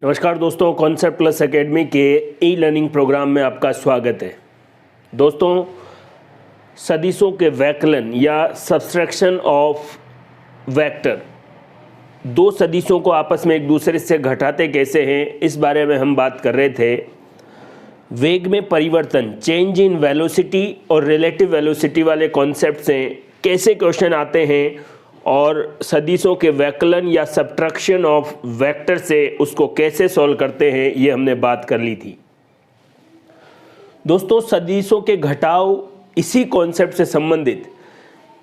नमस्कार दोस्तों, concept plus academy के ई लर्निंग प्रोग्राम में आपका स्वागत है। दोस्तों, सदिशों के वैकलन या सब्सट्रैक्शन ऑफ वेक्टर, दो सदिशों को आपस में एक दूसरे से घटाते कैसे हैं, इस बारे में हम बात कर रहे थे। वेग में परिवर्तन, चेंज इन वेलोसिटी और रिलेटिव वेलोसिटी वाले कॉन्सेप्ट से कैसे क्वेश्चन आते हैं और सदिशों के वैकलन या सब्ट्रैक्शन ऑफ वेक्टर से उसको कैसे सॉल्व करते हैं, ये हमने बात कर ली थी। दोस्तों, सदिशों के घटाव इसी कॉन्सेप्ट से संबंधित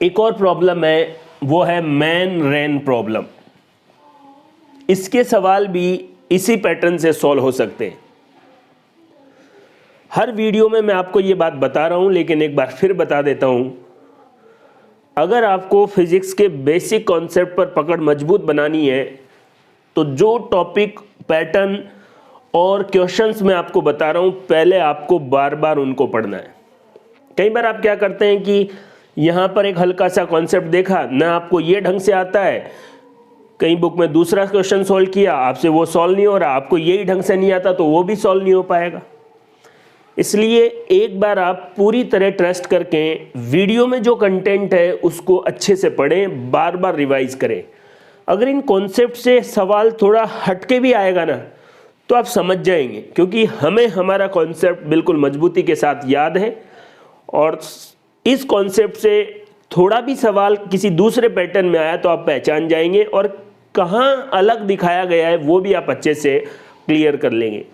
एक और प्रॉब्लम है, वो है मैन रेन प्रॉब्लम। इसके सवाल भी इसी पैटर्न से सॉल्व हो सकते हैं। हर वीडियो में मैं आपको ये बात बता रहा हूं, लेकिन एक बार फिर बता देता हूं। अगर आपको फिजिक्स के बेसिक कॉन्सेप्ट पर पकड़ मजबूत बनानी है तो जो टॉपिक, पैटर्न और क्वेश्चंस मैं आपको बता रहा हूं, पहले आपको बार बार उनको पढ़ना है। कई बार आप क्या करते हैं कि यहां पर एक हल्का सा कॉन्सेप्ट देखा ना, आपको ये ढंग से आता है, कहीं बुक में दूसरा क्वेश्चन सॉल्व किया, आपसे वो सॉल्व नहीं हो रहा, आपको यही ढंग से नहीं आता तो वो भी सॉल्व नहीं हो पाएगा। इसलिए एक बार आप पूरी तरह ट्रस्ट करके वीडियो में जो कंटेंट है उसको अच्छे से पढ़ें, बार बार रिवाइज करें। अगर इन कॉन्सेप्ट से सवाल थोड़ा हटके भी आएगा ना, तो आप समझ जाएंगे, क्योंकि हमें हमारा कॉन्सेप्ट बिल्कुल मजबूती के साथ याद है और इस कॉन्सेप्ट से थोड़ा भी सवाल किसी दूसरे पैटर्न में आया तो आप पहचान जाएंगे और कहाँ अलग दिखाया गया है वो भी आप अच्छे से क्लियर कर लेंगे।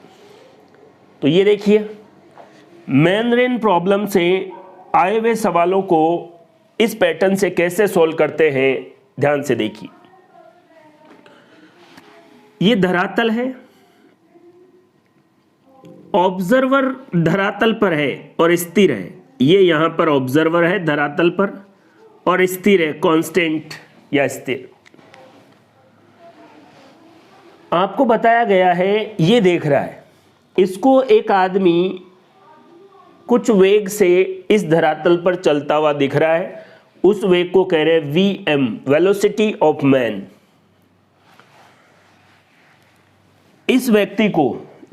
तो ये देखिए, मैन रेन प्रॉब्लम से आए हुए सवालों को इस पैटर्न से कैसे सॉल्व करते हैं, ध्यान से देखिए। ये धरातल है, ऑब्जर्वर धरातल पर है और स्थिर है। ये यहां पर ऑब्जर्वर है धरातल पर और स्थिर है, कांस्टेंट या स्थिर। आपको बताया गया है, ये देख रहा है, इसको एक आदमी कुछ वेग से इस धरातल पर चलता हुआ दिख रहा है। उस वेग को कह रहे हैं vm, वेलोसिटी ऑफ मैन। इस व्यक्ति को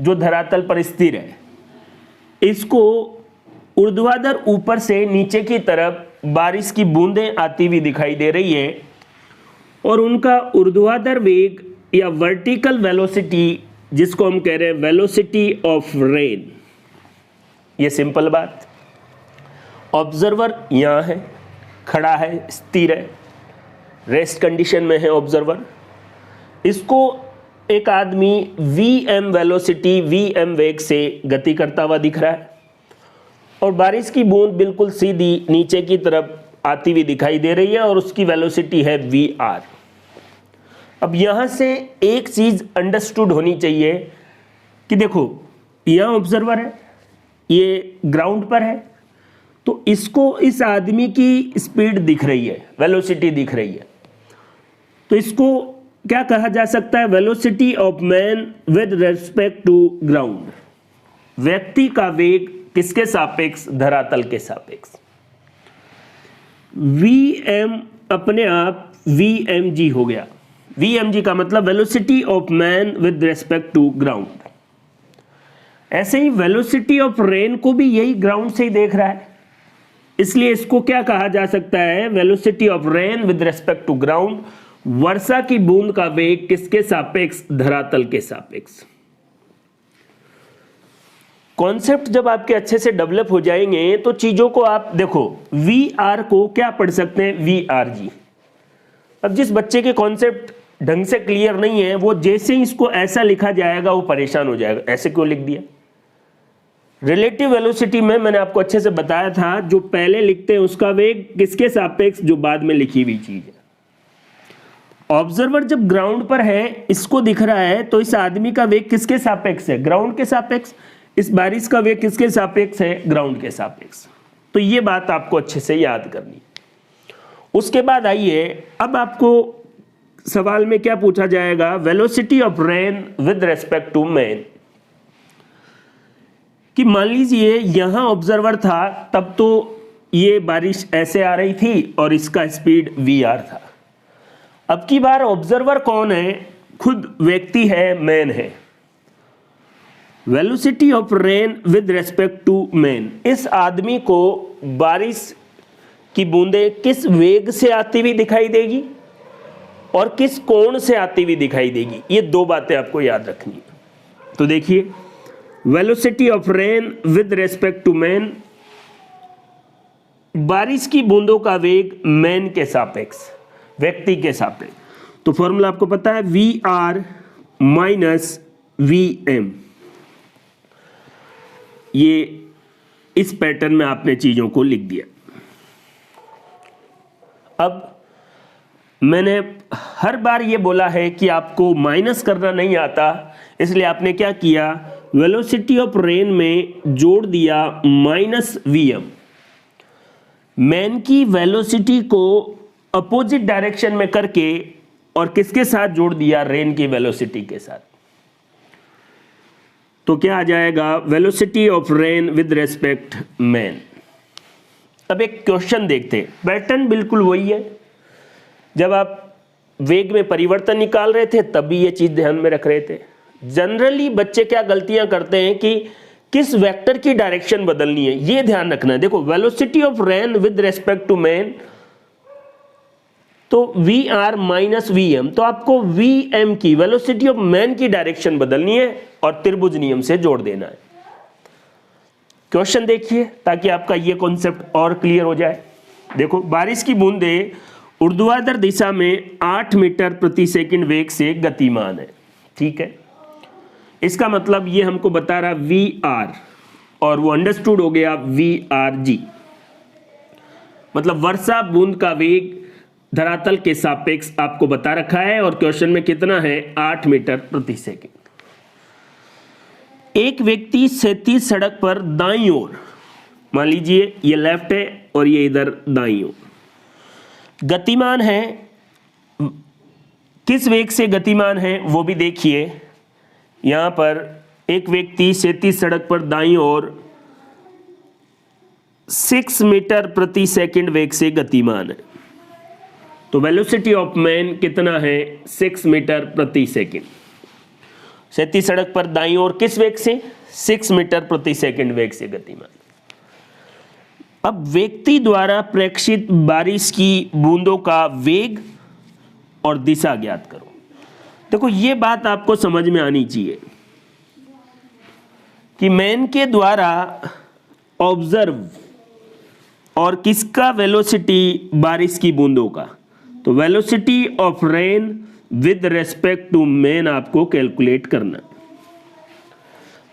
जो धरातल पर स्थिर है, इसको ऊर्ध्वाधर ऊपर से नीचे की तरफ बारिश की बूंदें आती हुई दिखाई दे रही है और उनका ऊर्ध्वाधर वेग या वर्टिकल वेलोसिटी, जिसको हम कह रहे हैं वेलोसिटी ऑफ रेन। ये सिंपल बात। ऑब्जर्वर यहां है, खड़ा है, स्थिर है, रेस्ट कंडीशन में है ऑब्जर्वर। इसको एक आदमी vm वेलोसिटी, vm वेग से गति करता हुआ दिख रहा है और बारिश की बूंद बिल्कुल सीधी नीचे की तरफ आती हुई दिखाई दे रही है और उसकी वेलोसिटी है vr। अब यहां से एक चीज अंडरस्टूड होनी चाहिए कि देखो, यहां ऑब्जर्वर है, ये ग्राउंड पर है, तो इसको इस आदमी की स्पीड दिख रही है, वेलोसिटी दिख रही है। तो इसको क्या कहा जा सकता है? Velocity of man with respect to ground. व्यक्ति का वेग किसके सापेक्ष? धरातल के सापेक्ष। vm अपने आप vmg हो गया। vmg का मतलब velocity of man with respect to ground. ऐसे ही वेलोसिटी ऑफ रेन को भी यही ग्राउंड से ही देख रहा है, इसलिए इसको क्या कहा जा सकता है? Velocity of rain with respect to ground. वर्षा की बूंद का वेग किसके सापेक्ष? धरातल के सापेक्ष। कॉन्सेप्ट जब आपके अच्छे से डेवलप हो जाएंगे तो चीजों को आप देखो, वी को क्या पढ़ सकते हैं? VRG। अब जिस बच्चे के कॉन्सेप्ट ढंग से क्लियर नहीं है, वो जैसे ही इसको ऐसा लिखा जाएगा वो परेशान हो जाएगा, ऐसे क्यों लिख दिया? रिलेटिव वेलोसिटी में मैंने आपको अच्छे से बताया था, जो पहले लिखते हैं उसका वेग किसके सापेक्ष? जो बाद में लिखी हुई चीज है। ऑब्जर्वर जब ग्राउंड पर है, इसको दिख रहा है, तो इस आदमी का वेग किसके सापेक्ष है? ग्राउंड के सापेक्ष। इस बारिश का वेग किसके सापेक्ष है? ग्राउंड के सापेक्ष। तो ये बात आपको अच्छे से याद करनी। उसके बाद आइए, अब आपको सवाल में क्या पूछा जाएगा? Velocity of rain with respect to man. कि मान लीजिए यहां ऑब्जर्वर था, तब तो ये बारिश ऐसे आ रही थी और इसका स्पीड vr था। अब की बार ऑब्जर्वर कौन है? खुद व्यक्ति है, मैन है। Velocity of rain with respect to man, इस आदमी को बारिश की बूंदें किस वेग से आती हुई दिखाई देगी और किस कोण से आती हुई दिखाई देगी, ये दो बातें आपको याद रखनी है। तो देखिए, velocity of rain with respect to man, बारिश की बूंदों का वेग मैन के सापेक्ष, व्यक्ति के सापेक्ष। तो फॉर्मूला आपको पता है, V R minus V M. ये इस पैटर्न में आपने चीजों को लिख दिया। अब मैंने हर बार ये बोला है कि आपको माइनस करना नहीं आता, इसलिए आपने क्या किया, वेलोसिटी ऑफ रेन में जोड़ दिया माइनस वी एम। मैन की वेलोसिटी को अपोजिट डायरेक्शन में करके और किसके साथ जोड़ दिया, रेन की वेलोसिटी के साथ। तो क्या आ जाएगा, velocity of rain with respect man. अब एक क्वेश्चन देखते हैं, पैटर्न बिल्कुल वही है। जब आप वेग में परिवर्तन निकाल रहे थे तब भी ये चीज ध्यान में रख रहे थे। जनरली बच्चे क्या गलतियां करते हैं कि किस वेक्टर की डायरेक्शन बदलनी है, ये ध्यान रखना है। देखो, velocity of rain with respect to man, तो V R minus V M, तो आपको वी एम की, वेलोसिटी ऑफ मैन की डायरेक्शन बदलनी है और त्रिभुज नियम से जोड़ देना है। क्वेश्चन देखिए ताकि आपका ये कॉन्सेप्ट और क्लियर हो जाए। देखो, बारिश की बूंदें ऊर्ध्वाधर दिशा में 8 मीटर प्रति सेकंड वेग से गतिमान है, ठीक है। इसका मतलब ये हमको बता रहा वी आर, और वो अंडरस्टूड हो गया वी आर जी, मतलब वर्षा बूंद का वेग धरातल के सापेक्ष आपको बता रखा है, और क्वेश्चन में कितना है, 8 मीटर प्रति सेकंड। एक व्यक्ति क्षैतिज सड़क पर दाईं ओर, मान लीजिए ये लेफ्ट है और ये इधर दाईं ओर गतिमान है। किस वेग से गतिमान है वो भी देखिए। यहां पर एक व्यक्ति क्षैतिज सड़क पर दाईं ओर 6 मीटर प्रति सेकंड वेग से गतिमान है। तो वेलोसिटी ऑफ मैन कितना है, 6 मीटर प्रति सेकंड। क्षैतिज सड़क पर दाईं ओर किस वेग से, 6 मीटर प्रति सेकंड वेग से गतिमान। अब व्यक्ति द्वारा प्रेक्षित बारिश की बूंदों का वेग और दिशा ज्ञात करो। देखो, ये बात आपको समझ में आनी चाहिए कि मैन के द्वारा ऑब्जर्व और किसका वेलोसिटी, बारिश की बूंदों का। तो velocity of rain with respect to man आपको कैलकुलेट करना।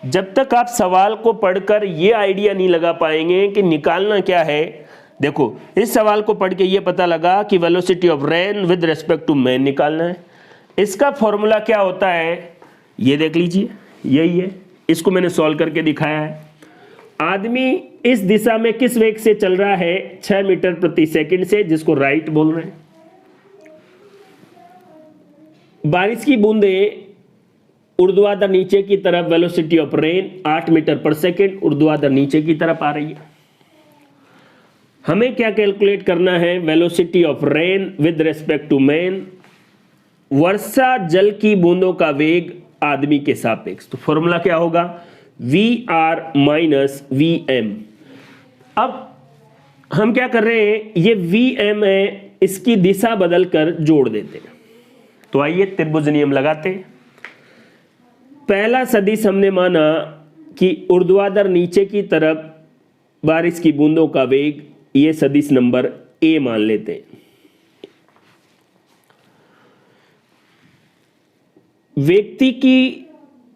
जब तक आप सवाल को पढ़कर ये आइडिया नहीं लगा पाएंगे कि निकालना क्या है। देखो, इस सवाल को पढ़ के ये पता लगा कि velocity of rain with respect to man निकालना है। इसका फॉर्मूला क्या होता है, ये देख लीजिए, यही है। इसको मैंने सॉल्व करके दिखाया है। आदमी इस दिशा में किस वेग से चल रहा है, 6 मीटर प्रति सेकंड से, जिसको राइट बोल रहे हैं। बारिश की बूंदें ऊर्ध्वाधर नीचे की तरफ, वेलोसिटी ऑफ रेन 8 मीटर पर सेकंड ऊर्ध्वाधर नीचे की तरफ आ रही है। हमें क्या कैलकुलेट करना है, velocity of rain with respect to man, वर्षा जल की बूंदों का वेग आदमी के सापेक्ष। तो फॉर्मूला क्या होगा, V R minus V M. अब हम क्या कर रहे हैं, ये वी एम है, इसकी दिशा बदलकर जोड़ देते हैं। तो आइए त्रिभुज नियम लगाते हैं। पहला सदिश हमने माना कि ऊर्ध्वाधर नीचे की तरफ बारिश की बूंदों का वेग, ये सदिश नंबर ए मान लेते हैं। व्यक्ति की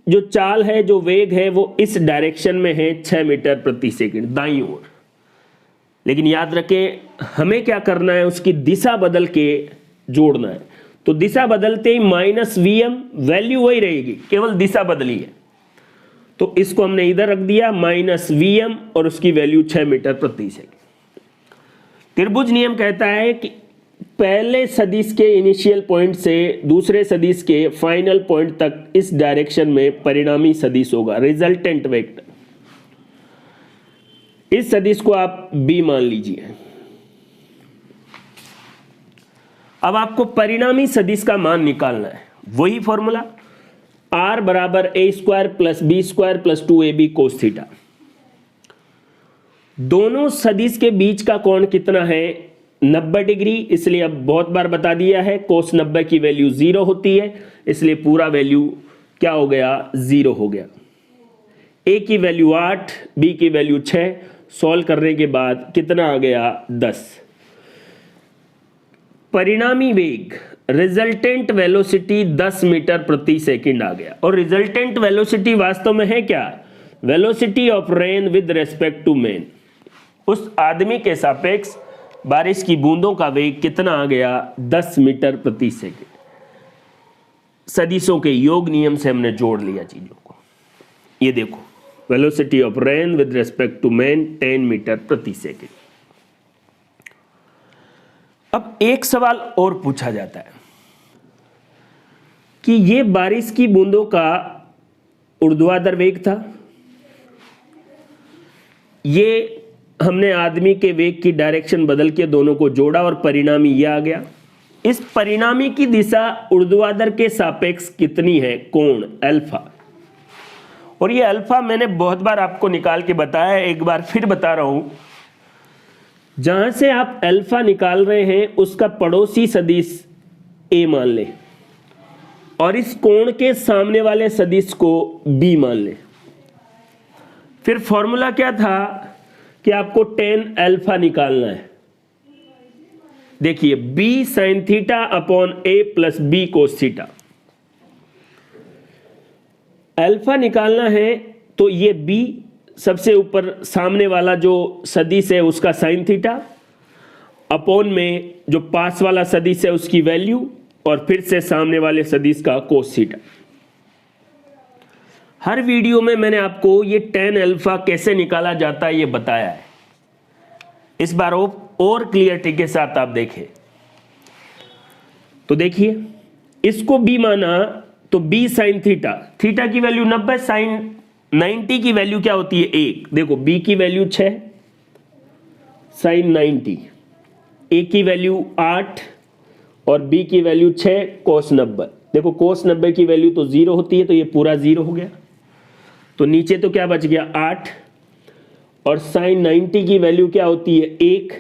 जो चाल है, जो वेग है, वो इस डायरेक्शन में है, 6 मीटर प्रति सेकंड दाईं ओर। लेकिन याद रखें, हमें क्या करना है, उसकी दिशा बदल के जोड़ना है। तो दिशा बदलते ही माइनस वी एम, वैल्यू वही रहेगी, केवल दिशा बदली है। तो इसको हमने इधर रख दिया माइनस वी एम, और उसकी वैल्यू 6 मीटर प्रति सेकंड। त्रिभुज नियम कहता है कि पहले सदिश के इनिशियल पॉइंट से दूसरे सदिश के फाइनल पॉइंट तक इस डायरेक्शन में परिणामी सदिश होगा, रिजल्टेंट वेक्टर। इस सदिश को आप बी मान लीजिए। अब आपको परिणामी सदिश का मान निकालना है, वही फॉर्मूला। r बराबर a square plus B square plus 2ab cos theta. दोनों सदिश के बीच का कोण कितना है? 90 डिग्री। इसलिए अब बहुत बार बता दिया है, कोस 90 की वैल्यू 0 होती है, इसलिए पूरा वैल्यू क्या हो गया? 0 हो गया। a की वैल्यू 8, b की वैल्यू 6, सॉल्व करने के बाद कितना आ गया? 10। परिणामी वेग रिजल्टेंट वेलोसिटी 10 मीटर प्रति सेकंड आ गया। और रिजल्टेंट वेलोसिटी वास्तव में है क्या? Velocity of rain with respect to man. उस आदमी के सापेक्ष बारिश की बूंदों का वेग कितना आ गया? 10 मीटर प्रति सेकंड। सदिशों के योग नियम से हमने जोड़ लिया चीजों को। ये देखो, velocity of rain with respect to man 10 metre प्रति सेकंड। अब एक सवाल और पूछा जाता है कि ये बारिश की बूंदों का ऊर्ध्वाधर वेग था, ये हमने आदमी के वेग की डायरेक्शन बदल के दोनों को जोड़ा और परिणामी ये आ गया। इस परिणामी की दिशा ऊर्ध्वाधर के सापेक्ष कितनी है? कोण अल्फा। और ये अल्फा मैंने बहुत बार आपको निकाल के बताया है, एक बार फिर बता रहा हूं। जहां से आप अल्फा निकाल रहे हैं उसका पड़ोसी सदिश a मान लें और इस कोण के सामने वाले सदिश को b मान लें। फिर फॉर्मूला क्या था कि आपको tan अल्फा निकालना है। देखिए, b sin theta upon a plus b cos theta. Alpha निकालना है तो ये b सबसे ऊपर सामने वाला जो सदिश है उसका साइन थीटा, अपॉन में जो पास वाला सदिश है उसकी वैल्यू, और फिर से सामने वाले सदिश का कोस थीटा। हर वीडियो में मैंने आपको ये tan अल्फा कैसे निकाला जाता है ये बताया है। इस बार और क्लियरिटी के साथ आप देखें तो देखिए, इसको b माना तो b साइन थीटा, थीटा की वैल्यू 90, साइन 90 की वैल्यू क्या होती है? 1। देखो, b की वैल्यू 6 साइन 90, a की वैल्यू 8 और b की वैल्यू 6 कोस 90। देखो, कोस 90 की वैल्यू तो 0 होती है, तो ये पूरा 0 हो गया। तो नीचे तो क्या बच गया? 8। और साइन 90 की वैल्यू क्या होती है? 1।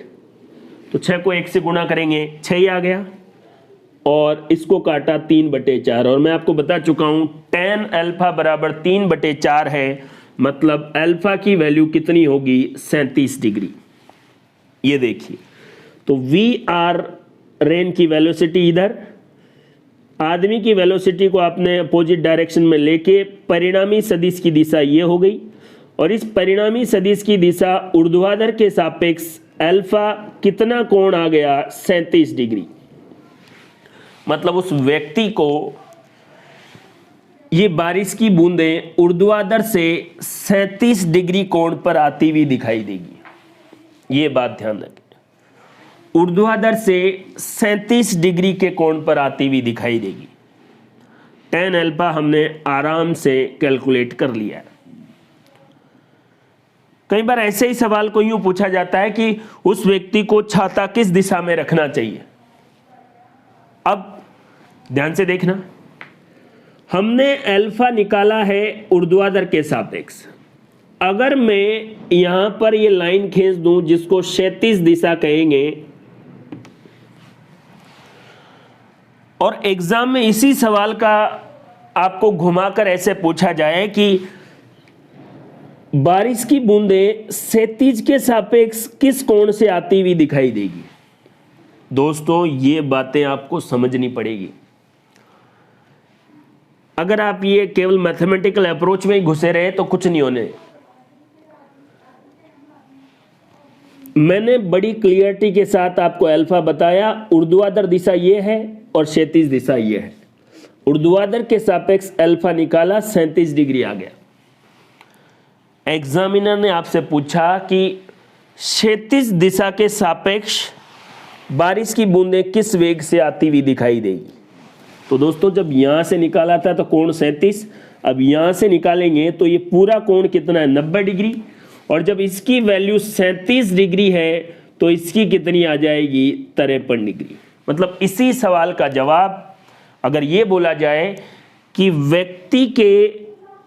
तो 6 को 1 से गुणा करेंगे, 6 ही आ गया। और इसको काटा 3/4, और मैं आपको बता चुका हूं tan अल्फा बराबर 3/4 है। मतलब अल्फा की वैल्यू कितनी होगी? 37 डिग्री। ये देखिए, तो वी आर रेन की वेलोसिटी इधर, आदमी की वेलोसिटी को आपने अपोजिट डायरेक्शन में लेके परिणामी सदिश की दिशा ये हो गई, और इस परिणामी सदिश की दिशा ऊर्ध्वाधर के सापेक्ष अल्फा कितना कोण आ गया? 37 डिग्री। मतलब उस व्यक्ति को ये बारिश की बूंदें ऊर्ध्वाधर से 37 डिग्री कोण पर आती हुई दिखाई देगी। ये बात ध्यान रखें, ऊर्ध्वाधर से 37 डिग्री के कोण पर आती हुई दिखाई देगी। tan अल्फा हमने आराम से कैलकुलेट कर लिया है। कई बार ऐसे ही सवाल को यूं पूछा जाता है कि उस व्यक्ति को छाता किस दिशा में रखना चाहिए। अब ध्यान से देखना, हमने अल्फा निकाला है ऊर्ध्वाधर के सापेक्ष। अगर मैं यहां पर ये लाइन खींच दूं जिसको क्षैतिज दिशा कहेंगे, और एग्जाम में इसी सवाल का आपको घुमाकर ऐसे पूछा जाए कि बारिश की बूंदें क्षैतिज के सापेक्ष किस कोण से आती हुई दिखाई देगी। दोस्तों, ये बातें आपको समझनी पड़ेगी। अगर आप ये केवल मैथमेटिकल अप्रोच में ही घुसे रहे तो कुछ नहीं होने। मैंने बड़ी क्लियरिटी के साथ आपको अल्फा बताया, ऊर्ध्वाधर दिशा ये है और क्षैतिज दिशा ये है। ऊर्ध्वाधर के सापेक्ष अल्फा निकाला, 37 डिग्री आ गया। एग्जामिनर ने आपसे पूछा कि क्षैतिज दिशा के सापेक्ष बारिश की बूंदें किस वेग से आती हुई दिखाई देगी। तो दोस्तों, जब यहां से निकाला था तो कोण 37, अब यहां से निकालेंगे तो ये पूरा कोण कितना है? 90 डिग्री। और जब इसकी वैल्यू 37 डिग्री है तो इसकी कितनी आ जाएगी? 53 डिग्री। मतलब इसी सवाल का जवाब अगर ये बोला जाए कि व्यक्ति के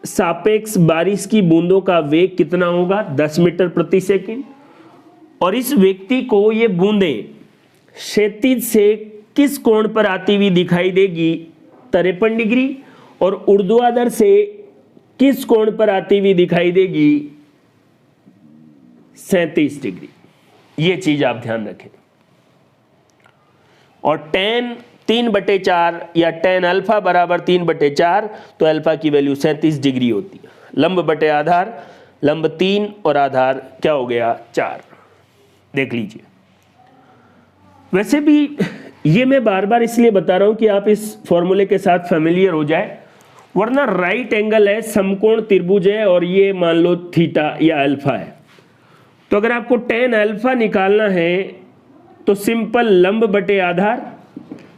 सापेक्ष बारिश की बूंदों का वेग कितना होगा, 10 मीटर प्रति सेकंड, और इस व्यक्ति को ये बूंदें क्षैतिज से किस कोण पर आती हुई दिखाई देगी, 53 डिग्री, और ऊर्ध्वाधर से किस कोण पर आती हुई दिखाई देगी, 37 डिग्री। ये चीज आप ध्यान रखें। और tan 3/4 या tan अल्फा बराबर 3/4, तो अल्फा की वैल्यू 37 डिग्री होती है। लंब बटे आधार, लंब 3 और आधार क्या हो गया, 4। देख लीजिए। वैसे भी ये मैं बार बार इसलिए बता रहा हूं कि आप इस फॉर्मूले के साथ फेमिलियर हो जाए, वरना राइट एंगल है, समकोण त्रिभुज है, और ये मान लो थीटा या अल्फा है। तो अगर आपको tan अल्फा निकालना है तो सिंपल लंब बटे आधार,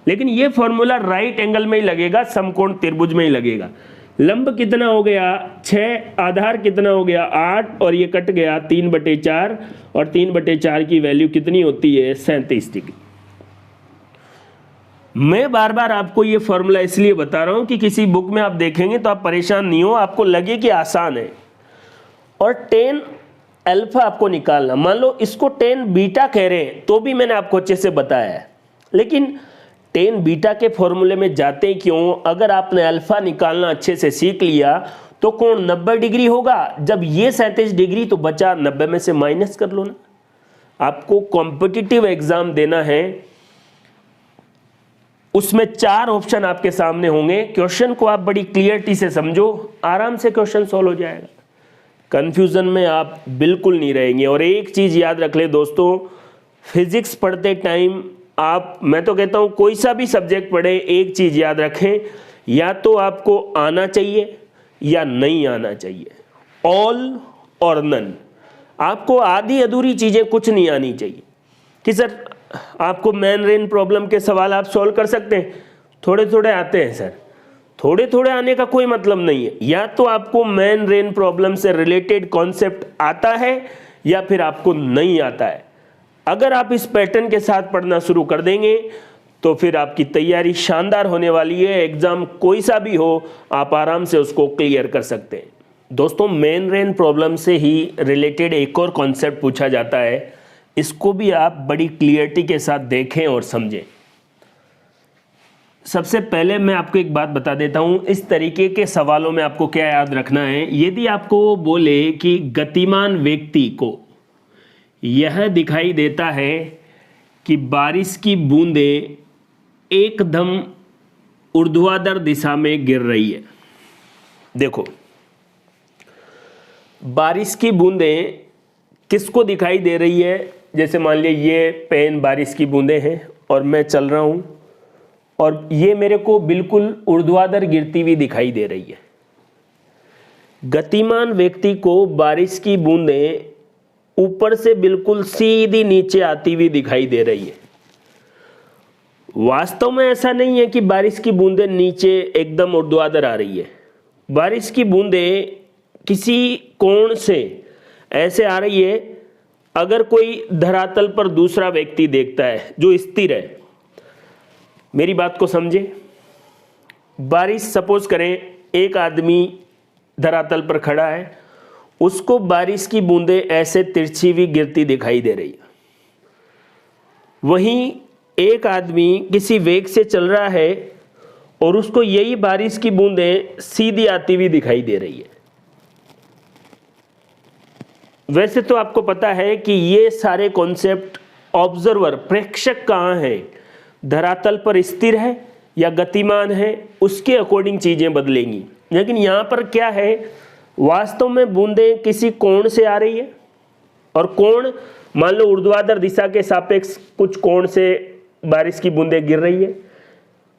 लेकिन ये फॉर्मूला राइट एंगल में ही लगेगा, समकोण त्रिभुज में ही लगेगा। लंब कितना हो गया 6, आधार कितना हो गया 8, और ये कट गया 3/4, और 3/4 की वैल्यू कितनी होती है, 37 डिग्री। मैं बार बार आपको ये फॉर्मूला इसलिए बता रहा हूं कि किसी बुक में आप देखेंगे तो आप परेशान नहीं हो, आपको लगे कि आसान है। और tan अल्फा आपको निकालना, मान लो इसको tan बीटा कह रहे हैं तो भी मैंने आपको अच्छे से बताया है, लेकिन tan बीटा के फॉर्मूले में जाते क्यों, अगर आपने अल्फा निकालना अच्छे से सीख लिया तो कोण 90 डिग्री होगा। जब ये 37 डिग्री तो बचा 90 में से माइनस कर लो ना। आपको कॉम्पिटिटिव एग्जाम देना है, उसमें 4 ऑप्शन आपके सामने होंगे। क्वेश्चन को आप बड़ी क्लियरिटी से समझो, आराम से क्वेश्चन सॉल्व हो जाएगा, कंफ्यूजन में आप बिल्कुल नहीं रहेंगे। और एक चीज याद रख ले दोस्तों, फिजिक्स पढ़ते टाइम आप, मैं तो कहता हूं कोई सा भी सब्जेक्ट पढ़े, एक चीज याद रखें, या तो आपको आना चाहिए या नहीं आना चाहिए, ऑल और नन। आपको आधी अधूरी चीजें कुछ नहीं आनी चाहिए कि सर आपको मेन रेन प्रॉब्लम के सवाल आप सॉल्व कर सकते हैं, थोड़े थोड़े आते हैं सर, थोड़े थोड़े आने का कोई मतलब नहीं है। या तो आपको मेन रेन प्रॉब्लम से रिलेटेड कॉन्सेप्ट आता है या फिर आपको नहीं आता है। अगर आप इस पैटर्न के साथ पढ़ना शुरू कर देंगे तो फिर आपकी तैयारी शानदार होने वाली है। एग्जाम कोई सा भी हो आप आराम से उसको क्लियर कर सकते हैं। दोस्तों, मेन रेन प्रॉब्लम से ही रिलेटेड एक और कॉन्सेप्ट पूछा जाता है, इसको भी आप बड़ी क्लियरिटी के साथ देखें और समझें। सबसे पहले मैं आपको एक बात बता देता हूं, इस तरीके के सवालों में आपको क्या याद रखना है। यदि आपको बोले कि गतिमान व्यक्ति को यह दिखाई देता है कि बारिश की बूंदें एकदम ऊर्ध्वाधर दिशा में गिर रही है। देखो, बारिश की बूंदें किसको दिखाई दे रही है, जैसे मान लिया ये पेन बारिश की बूंदें हैं और मैं चल रहा हूं और ये मेरे को बिल्कुल ऊर्ध्वाधर गिरती हुई दिखाई दे रही है। गतिमान व्यक्ति को बारिश की बूंदें ऊपर से बिल्कुल सीधी नीचे आती हुई दिखाई दे रही है। वास्तव में ऐसा नहीं है कि बारिश की बूंदें नीचे एकदम ऊर्ध्वाधर आ रही है। बारिश की बूंदें किसी कोण से ऐसे आ रही है, अगर कोई धरातल पर दूसरा व्यक्ति देखता है जो स्थिर है, मेरी बात को समझे। बारिश सपोज करें एक आदमी धरातल पर खड़ा है, उसको बारिश की बूंदें ऐसे तिरछी हुई गिरती दिखाई दे रही है। वहीं एक आदमी किसी वेग से चल रहा है और उसको यही बारिश की बूंदें सीधी आती हुई दिखाई दे रही है। वैसे तो आपको पता है कि ये सारे कॉन्सेप्ट ऑब्जर्वर, प्रेक्षक कहाँ है, धरातल पर स्थिर है या गतिमान है, उसके अकॉर्डिंग चीजें बदलेंगी। लेकिन यहाँ पर क्या है, वास्तव में बूंदें किसी कोण से आ रही है और कोण मान लो ऊर्ध्वाधर दिशा के सापेक्ष कुछ कोण से बारिश की बूंदें गिर रही है।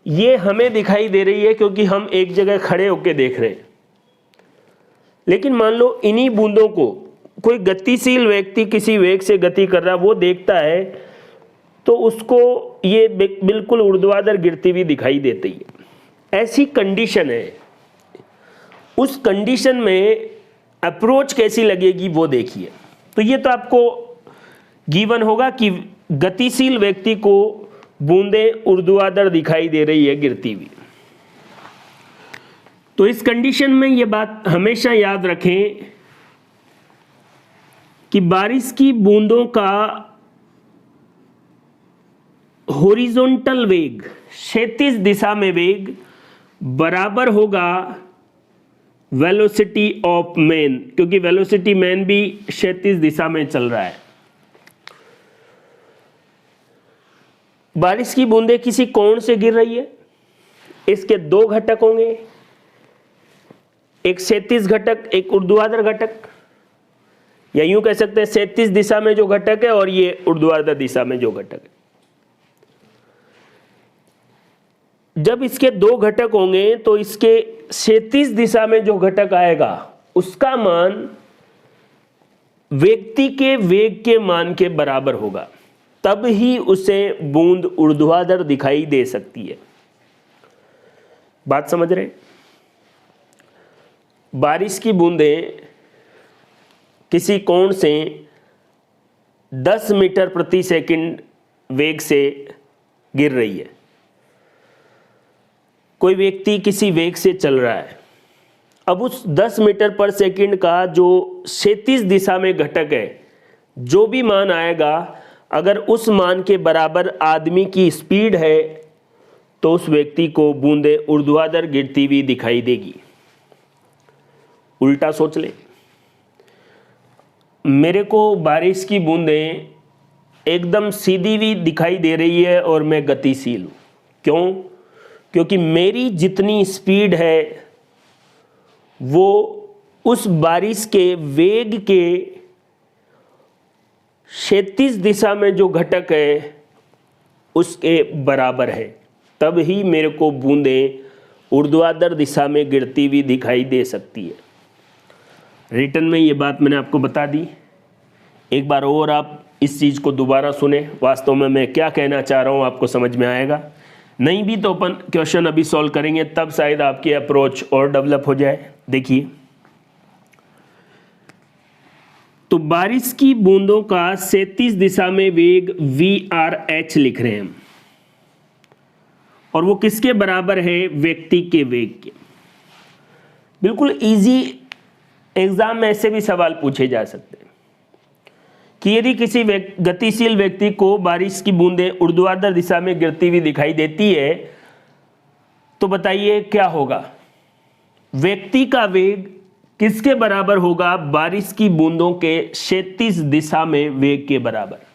ये हमें दिखाई दे रही है क्योंकि हम एक जगह खड़े होकर देख रहे हैं। लेकिन मान लो इन्हीं बूंदों को कोई गतिशील व्यक्ति किसी वेग से गति कर रहा, वो देखता है तो उसको ये बिल्कुल ऊर्ध्वाधर गिरती हुई दिखाई देती है। ऐसी कंडीशन है, उस कंडीशन में अप्रोच कैसी लगेगी वो देखिए। तो ये तो आपको गिवन होगा कि गतिशील व्यक्ति को बूंदें ऊर्ध्वाधर दिखाई दे रही है गिरती हुई। तो इस कंडीशन में ये बात हमेशा याद रखें कि बारिश की बूंदों का हॉरिजॉन्टल वेग, क्षैतिज दिशा में वेग बराबर होगा वेलोसिटी ऑफ मैन, क्योंकि वेलोसिटी मैन भी क्षैतिज दिशा में चल रहा है। बारिश की बूंदें किसी कोण से गिर रही है, इसके दो घटक होंगे, एक क्षैतिज घटक, एक ऊर्ध्वाधर घटक, या यूं कह सकते हैं क्षैतिज दिशा में जो घटक है और ये ऊर्ध्वाधर दिशा में जो घटक है। जब इसके दो घटक होंगे तो इसके क्षैतिज दिशा में जो घटक आएगा उसका मान व्यक्ति के वेग के मान के बराबर होगा, तब ही उसे बूंद ऊर्ध्वाधर दिखाई दे सकती है। बात समझ रहे? बारिश की बूंदें किसी कोण से 10 मीटर प्रति सेकंड वेग से गिर रही है। कोई व्यक्ति किसी वेग से चल रहा है, अब उस 10 मीटर पर सेकंड का जो क्षैतिज दिशा में घटक है, जो भी मान आएगा, अगर उस मान के बराबर आदमी की स्पीड है तो उस व्यक्ति को बूंदें ऊर्ध्वाधर गिरती हुई दिखाई देगी। उल्टा सोच ले, मेरे को बारिश की बूंदें एकदम सीधी हुई दिखाई दे रही है और मैं गतिशील हूं। क्यों? क्योंकि मेरी जितनी स्पीड है वो उस बारिश के वेग के क्षैतिज दिशा में जो घटक है उसके बराबर है, तब ही मेरे को बूंदें ऊर्ध्वाधर दिशा में गिरती हुई दिखाई दे सकती है। रिटर्न में ये बात मैंने आपको बता दी। एक बार और आप इस चीज़ को दोबारा सुने, वास्तव में मैं क्या कहना चाह रहा हूँ आपको समझ में आएगा। नहीं भी तो अपन क्वेश्चन अभी सॉल्व करेंगे, तब शायद आपकी अप्रोच और डेवलप हो जाए। देखिए, तो बारिश की बूंदों का क्षैतिज दिशा में वेग VRH लिख रहे हैं हम, और वो किसके बराबर है? व्यक्ति के वेग के। बिल्कुल इजी, एग्जाम में ऐसे भी सवाल पूछे जा सकते हैं कि यदि किसी गतिशील व्यक्ति को बारिश की बूंदें ऊर्ध्वाधर दिशा में गिरती हुई दिखाई देती है तो बताइए क्या होगा? व्यक्ति का वेग किसके बराबर होगा? बारिश की बूंदों के क्षैतिज दिशा में वेग के बराबर।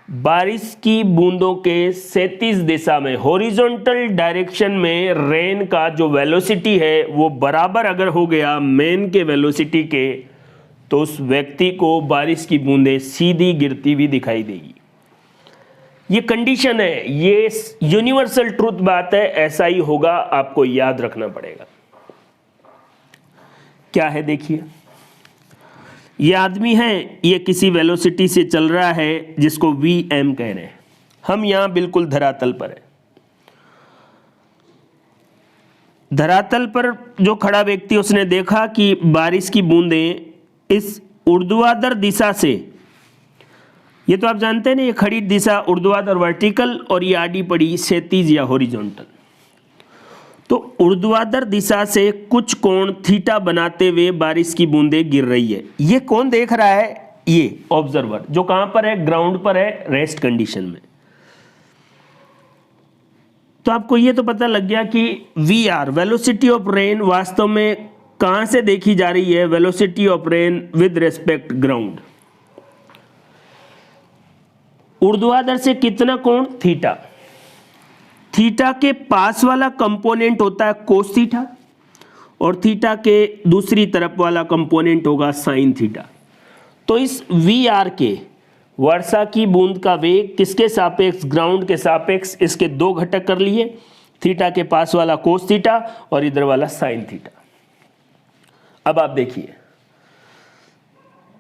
बारिश की बूंदों के क्षैतिज दिशा में, हॉरिजॉन्टल डायरेक्शन में रेन का जो वेलोसिटी है वो बराबर अगर हो गया मैन के वेलोसिटी के, तो उस व्यक्ति को बारिश की बूंदें सीधी गिरती हुई दिखाई देगी। ये कंडीशन है, ये यूनिवर्सल ट्रूथ बात है, ऐसा ही होगा, आपको याद रखना पड़ेगा। क्या है देखिए, ये आदमी है, ये किसी वेलोसिटी से चल रहा है जिसको VM कह रहे हैं। हम यहां बिल्कुल धरातल पर है। धरातल पर जो खड़ा व्यक्ति, उसने देखा कि बारिश की बूंदें इस ऊर्ध्वाधर दिशा से, ये तो आप जानते हैं ना, ये खड़ी दिशा ऊर्ध्वाधर वर्टिकल और ये आड़ी पड़ी क्षैतिज या हॉरिजॉन्टल। तो ऊर्ध्वाधर दिशा से कुछ कोण थीटा बनाते हुए बारिश की बूंदें गिर रही है। ये कौन देख रहा है? ये ऑब्जर्वर, जो कहां पर है? ग्राउंड पर है, रेस्ट कंडीशन में। तो आपको ये तो पता लग गया कि VR, वेलोसिटी ऑफ रेन, वास्तव में कहां से देखी जा रही है? Velocity of rain with respect ground. ऊर्ध्वाधर से कितना कोण? थीटा। थीटा के पास वाला कंपोनेंट होता है कोस थीटा, और थीटा के दूसरी तरफ वाला कंपोनेंट होगा साइन थीटा। तो इस VR के, वर्षा की बूंद का वेग किसके सापेक्ष? ग्राउंड के सापेक्ष। इसके दो घटक कर लिए, थीटा के पास वाला कोस थीटा और इधर वाला साइन थीटा। अब आप देखिए,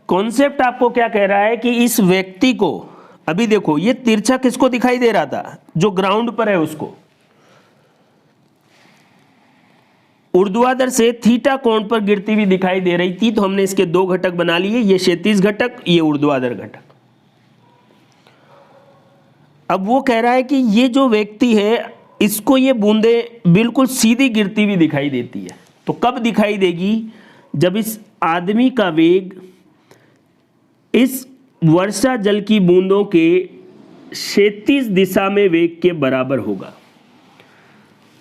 कॉन्सेप्ट आपको क्या कह रहा है कि इस व्यक्ति को, अभी देखो ये तिरछा किसको दिखाई दे रहा था? जो ग्राउंड पर है उसको। ऊर्ध्वाधर से थीटा कोण पर गिरती हुई दिखाई दे रही थी, तो हमने इसके दो घटक बना लिए, ये क्षैतिज घटक, ये ऊर्ध्वाधर घटक। अब वो कह रहा है कि ये जो व्यक्ति है इसको ये बूंदें बिल्कुल सीधी गिरती हुई दिखाई देती है। तो कब दिखाई देगी? जब इस आदमी का वेग इस वर्षा जल की बूंदों के क्षैतिज दिशा में वेग के बराबर होगा।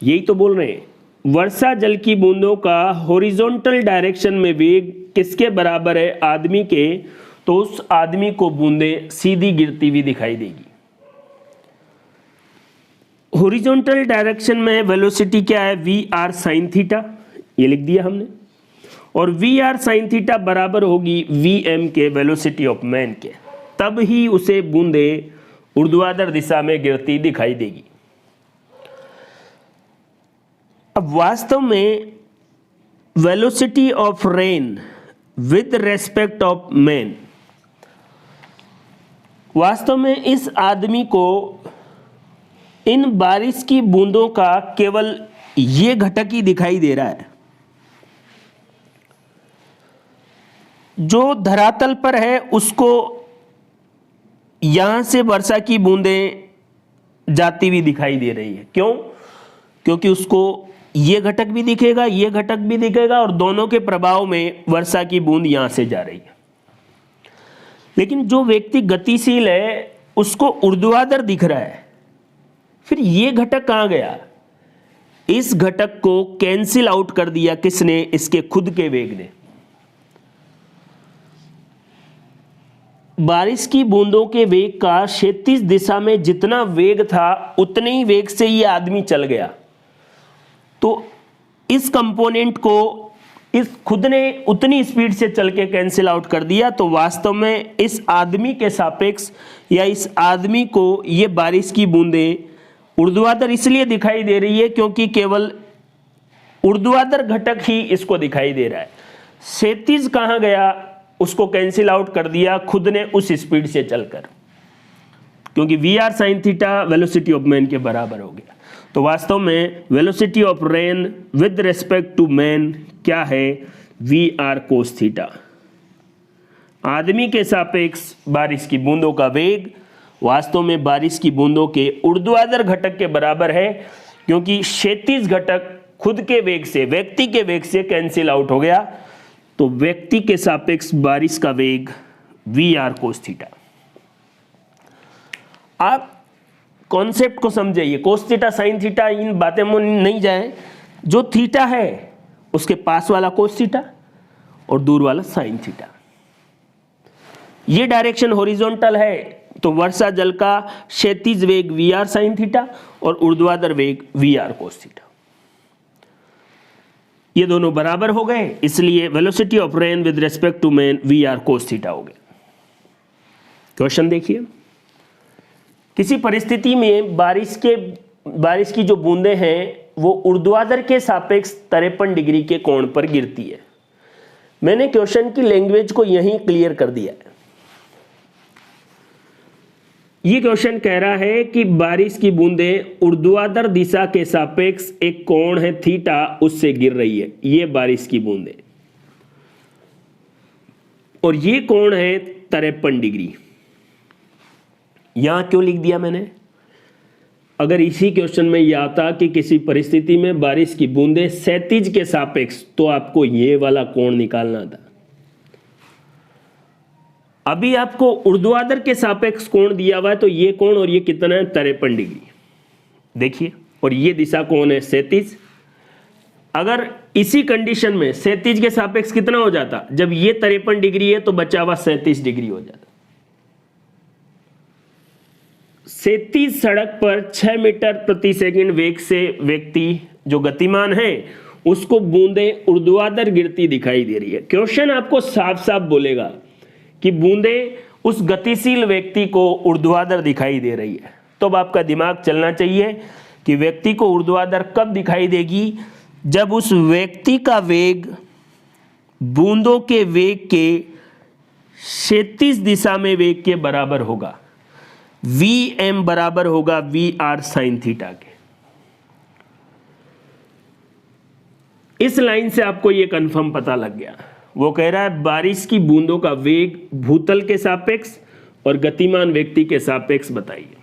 यही तो बोल रहे हैं, वर्षा जल की बूंदों का हॉरिजॉन्टल डायरेक्शन में वेग किसके बराबर है? आदमी के। तो उस आदमी को बूंदें सीधी गिरती हुई दिखाई देगी। हॉरिजॉन्टल डायरेक्शन में वेलोसिटी क्या है? वी आर साइन थीटा, ये लिख दिया हमने। और वी आर साइन थीटा बराबर होगी वी एम के, वेलोसिटी ऑफ मैन के। तब ही उसे बूंदें ऊर्ध्वाधर दिशा में गिरती दिखाई देगी। अब वास्तव में velocity of rain with respect of man, वास्तव में इस आदमी को इन बारिश की बूंदों का केवल ये घटक ही दिखाई दे रहा है। जो धरातल पर है उसको यहां से वर्षा की बूंदें जाती हुई दिखाई दे रही है। क्यों? क्योंकि उसको ये घटक भी दिखेगा, ये घटक भी दिखेगा, और दोनों के प्रभाव में वर्षा की बूंद यहां से जा रही है। लेकिन जो व्यक्ति गतिशील है उसको ऊर्ध्वाधर दिख रहा है। फिर ये घटक कहां गया? इस घटक को कैंसिल आउट कर दिया किसने? इसके खुद के वेग ने। बारिश की बूंदों के वेग का क्षैतिज दिशा में जितना वेग था उतने ही वेग से ये आदमी चल गया। तो इस कंपोनेंट को इस खुद ने उतनी स्पीड से चल के कैंसिल आउट कर दिया। तो वास्तव में इस आदमी के सापेक्ष या इस आदमी को ये बारिश की बूंदें ऊर्ध्वाधर इसलिए दिखाई दे रही है क्योंकि केवल ऊर्ध्वाधर घटक ही इसको दिखाई दे रहा है। क्षैतिज कहां गया? उसको कैंसिल आउट कर दिया खुद ने उस स्पीड से चलकर, क्योंकि V R sine theta velocity of man के बराबर हो गया। तो वास्तव में velocity of rain with respect to man क्या है? V R cos theta. आदमी के सापेक्ष बारिश की बूंदों का वेग वास्तव में बारिश की बूंदों के ऊर्ध्वाधर घटक के बराबर है, क्योंकि क्षैतिज घटक खुद के वेग से, व्यक्ति के वेग से कैंसिल आउट हो गया। तो व्यक्ति के सापेक्ष बारिश का वेग वी आर कोस थीटा। आप कॉन्सेप्ट को समझिए, cos theta sine theta in बातें में नहीं जाए। जो थीटा है उसके पास वाला कोस थीटा और दूर वाला साइन थीटा। ये डायरेक्शन हॉरिजॉन्टल है तो वर्षा जल का क्षैतिज वेग वी आर साइन थीटा और ऊर्ध्वाधर वेग वी आर कोस थीटा। ये दोनों बराबर हो गए, इसलिए velocity of rain with respect to man V R cos theta हो गया। क्वेश्चन देखिए, किसी परिस्थिति में बारिश की जो बूंदें हैं वो ऊर्ध्वाधर के सापेक्ष 53 डिग्री के कोण पर गिरती है। मैंने क्वेश्चन की लैंग्वेज को यहीं क्लियर कर दिया है। ये क्वेश्चन कह रहा है कि बारिश की बूंदें ऊर्ध्वाधर दिशा के सापेक्ष एक कोण है थीटा, उससे गिर रही है। ये बारिश की बूंदें, और ये कोण है 53 डिग्री। यहां क्यों लिख दिया मैंने? अगर इसी क्वेश्चन में यह आता कि किसी परिस्थिति में बारिश की बूंदें क्षैतिज के सापेक्ष, तो आपको ये वाला कोण निकालना था। अभी आपको ऊर्ध्वाधर के सापेक्ष कोण दिया हुआ है, तो ये कोण और ये कितना है? 53 डिग्री। देखिए, और ये दिशा कौन है? क्षैतिज। अगर इसी कंडीशन में क्षैतिज के सापेक्ष कितना हो जाता? जब ये 53 डिग्री है तो बचा हुआ 37 डिग्री हो जाता। क्षैतिज सड़क पर 6 मीटर प्रति सेकंड वेग से व्यक्ति जो गतिमान है उसको बूंदें ऊर्ध्वाधर गिरती दिखाई दे रही है। क्वेश्चन आपको साफ साफ बोलेगा कि बूंदें उस गतिशील व्यक्ति को ऊर्ध्वाधर दिखाई दे रही है। तो अब आपका दिमाग चलना चाहिए कि व्यक्ति को ऊर्ध्वाधर कब दिखाई देगी? जब उस व्यक्ति का वेग बूंदों के वेग के क्षैतिज दिशा में वेग के बराबर होगा। वी एम बराबर होगा वी आर साइन थीटा के। इस लाइन से आपको यह कंफर्म पता लग गया। वो कह रहा है बारिश की बूंदों का वेग भूतल के सापेक्ष और गतिमान व्यक्ति के सापेक्ष बताइए।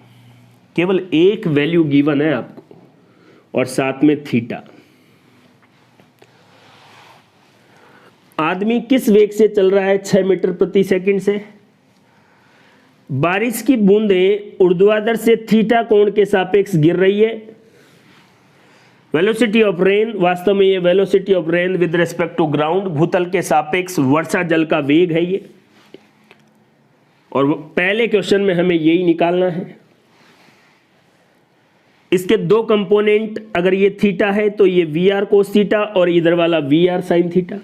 केवल एक वैल्यू गिवन है आपको, और साथ में थीटा। आदमी किस वेग से चल रहा है? 6 मीटर प्रति सेकंड से। बारिश की बूंदें ऊर्ध्वाधर से थीटा कोण के सापेक्ष गिर रही है। वेलोसिटी ऑफ रेन, वास्तव में ये velocity of rain with respect to ground, भूतल के सापेक्ष वर्षा जल का वेग है ये। और पहले क्वेश्चन में हमें यही निकालना है। इसके दो कंपोनेंट, अगर ये थीटा है तो ये वी आर कोस थीटा और इधर वाला V R sine theta.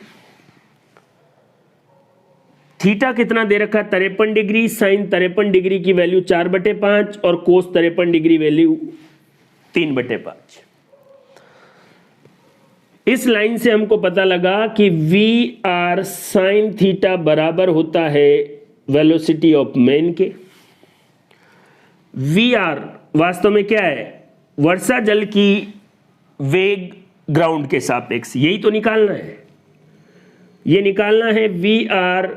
Theta कितना दे रखा है? 53 डिग्री। साइन 53 डिग्री की वैल्यू 4/5 और कोस 53 डिग्री वैल्यू 3/5। इस लाइन से हमको पता लगा कि वी आर साइन थीटा बराबर होता है वेलोसिटी ऑफ मैन के। वी आर वास्तव में क्या है? वर्षा जल की वेग ग्राउंड के सापेक्ष, यही तो निकालना है। ये निकालना है वी आर,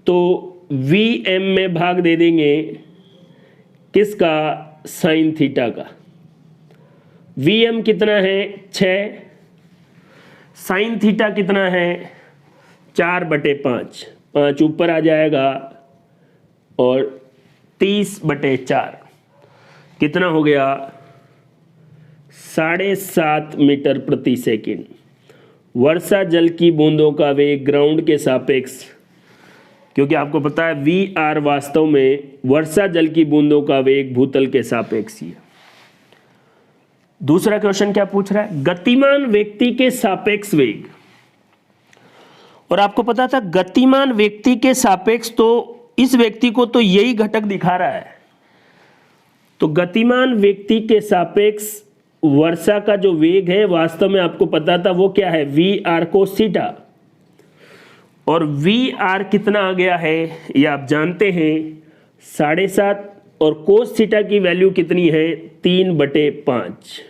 तो वी एम में भाग दे देंगे किसका? साइन थीटा का। वी एम कितना है? 6। साइन थीटा कितना है? 4/5। 5 ऊपर आ जाएगा और 30/4 कितना हो गया? 7.5 मीटर प्रति सेकंड। वर्षा जल की बूंदों का वेग ग्राउंड के सापेक्ष, क्योंकि आपको पता है वी आर वास्तव में वर्षा जल की बूंदों का वेग भूतल के सापेक्ष ही है। दूसरा क्वेश्चन क्या पूछ रहा है? गतिमान व्यक्ति के सापेक्ष वेग। और आपको पता था गतिमान व्यक्ति के सापेक्ष, तो इस व्यक्ति को तो यही घटक दिखा रहा है। तो गतिमान व्यक्ति के सापेक्ष वर्षा का जो वेग है, वास्तव में आपको पता था वो क्या है? V R cos theta. और वी आर कितना आ गया है ये आप जानते हैं, 7.5। और कोस थीटा की वैल्यू कितनी है? 3/5।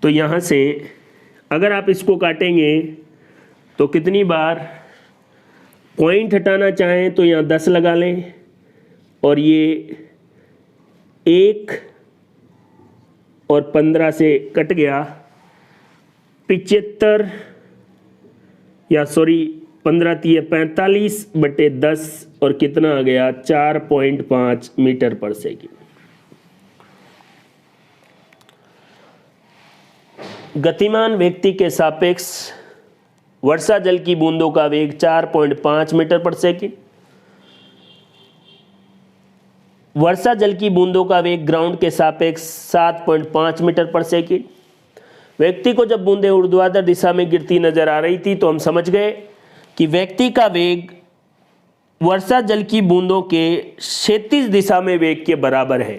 तो यहां से अगर आप इसको काटेंगे तो कितनी बार? पॉइंट हटाना चाहें तो यहाँ 10 लगा लें, और ये 1 और 15 से कट गया। 75 या सॉरी 15 × 45/10 और कितना आ गया? 4.5 मीटर पर सेकंड। गतिमान व्यक्ति के सापेक्ष वर्षा जल की बूंदों का वेग 4.5 मीटर पर सेकंड। वर्षा जल की बूंदों का वेग ग्राउंड के सापेक्ष 7.5 मीटर पर सेकंड। व्यक्ति को जब बूंदें ऊर्ध्वाधर दिशा में गिरती नजर आ रही थी तो हम समझ गए कि व्यक्ति का वेग वर्षा जल की बूंदों के क्षैतिज दिशा में वेग के बराबर है।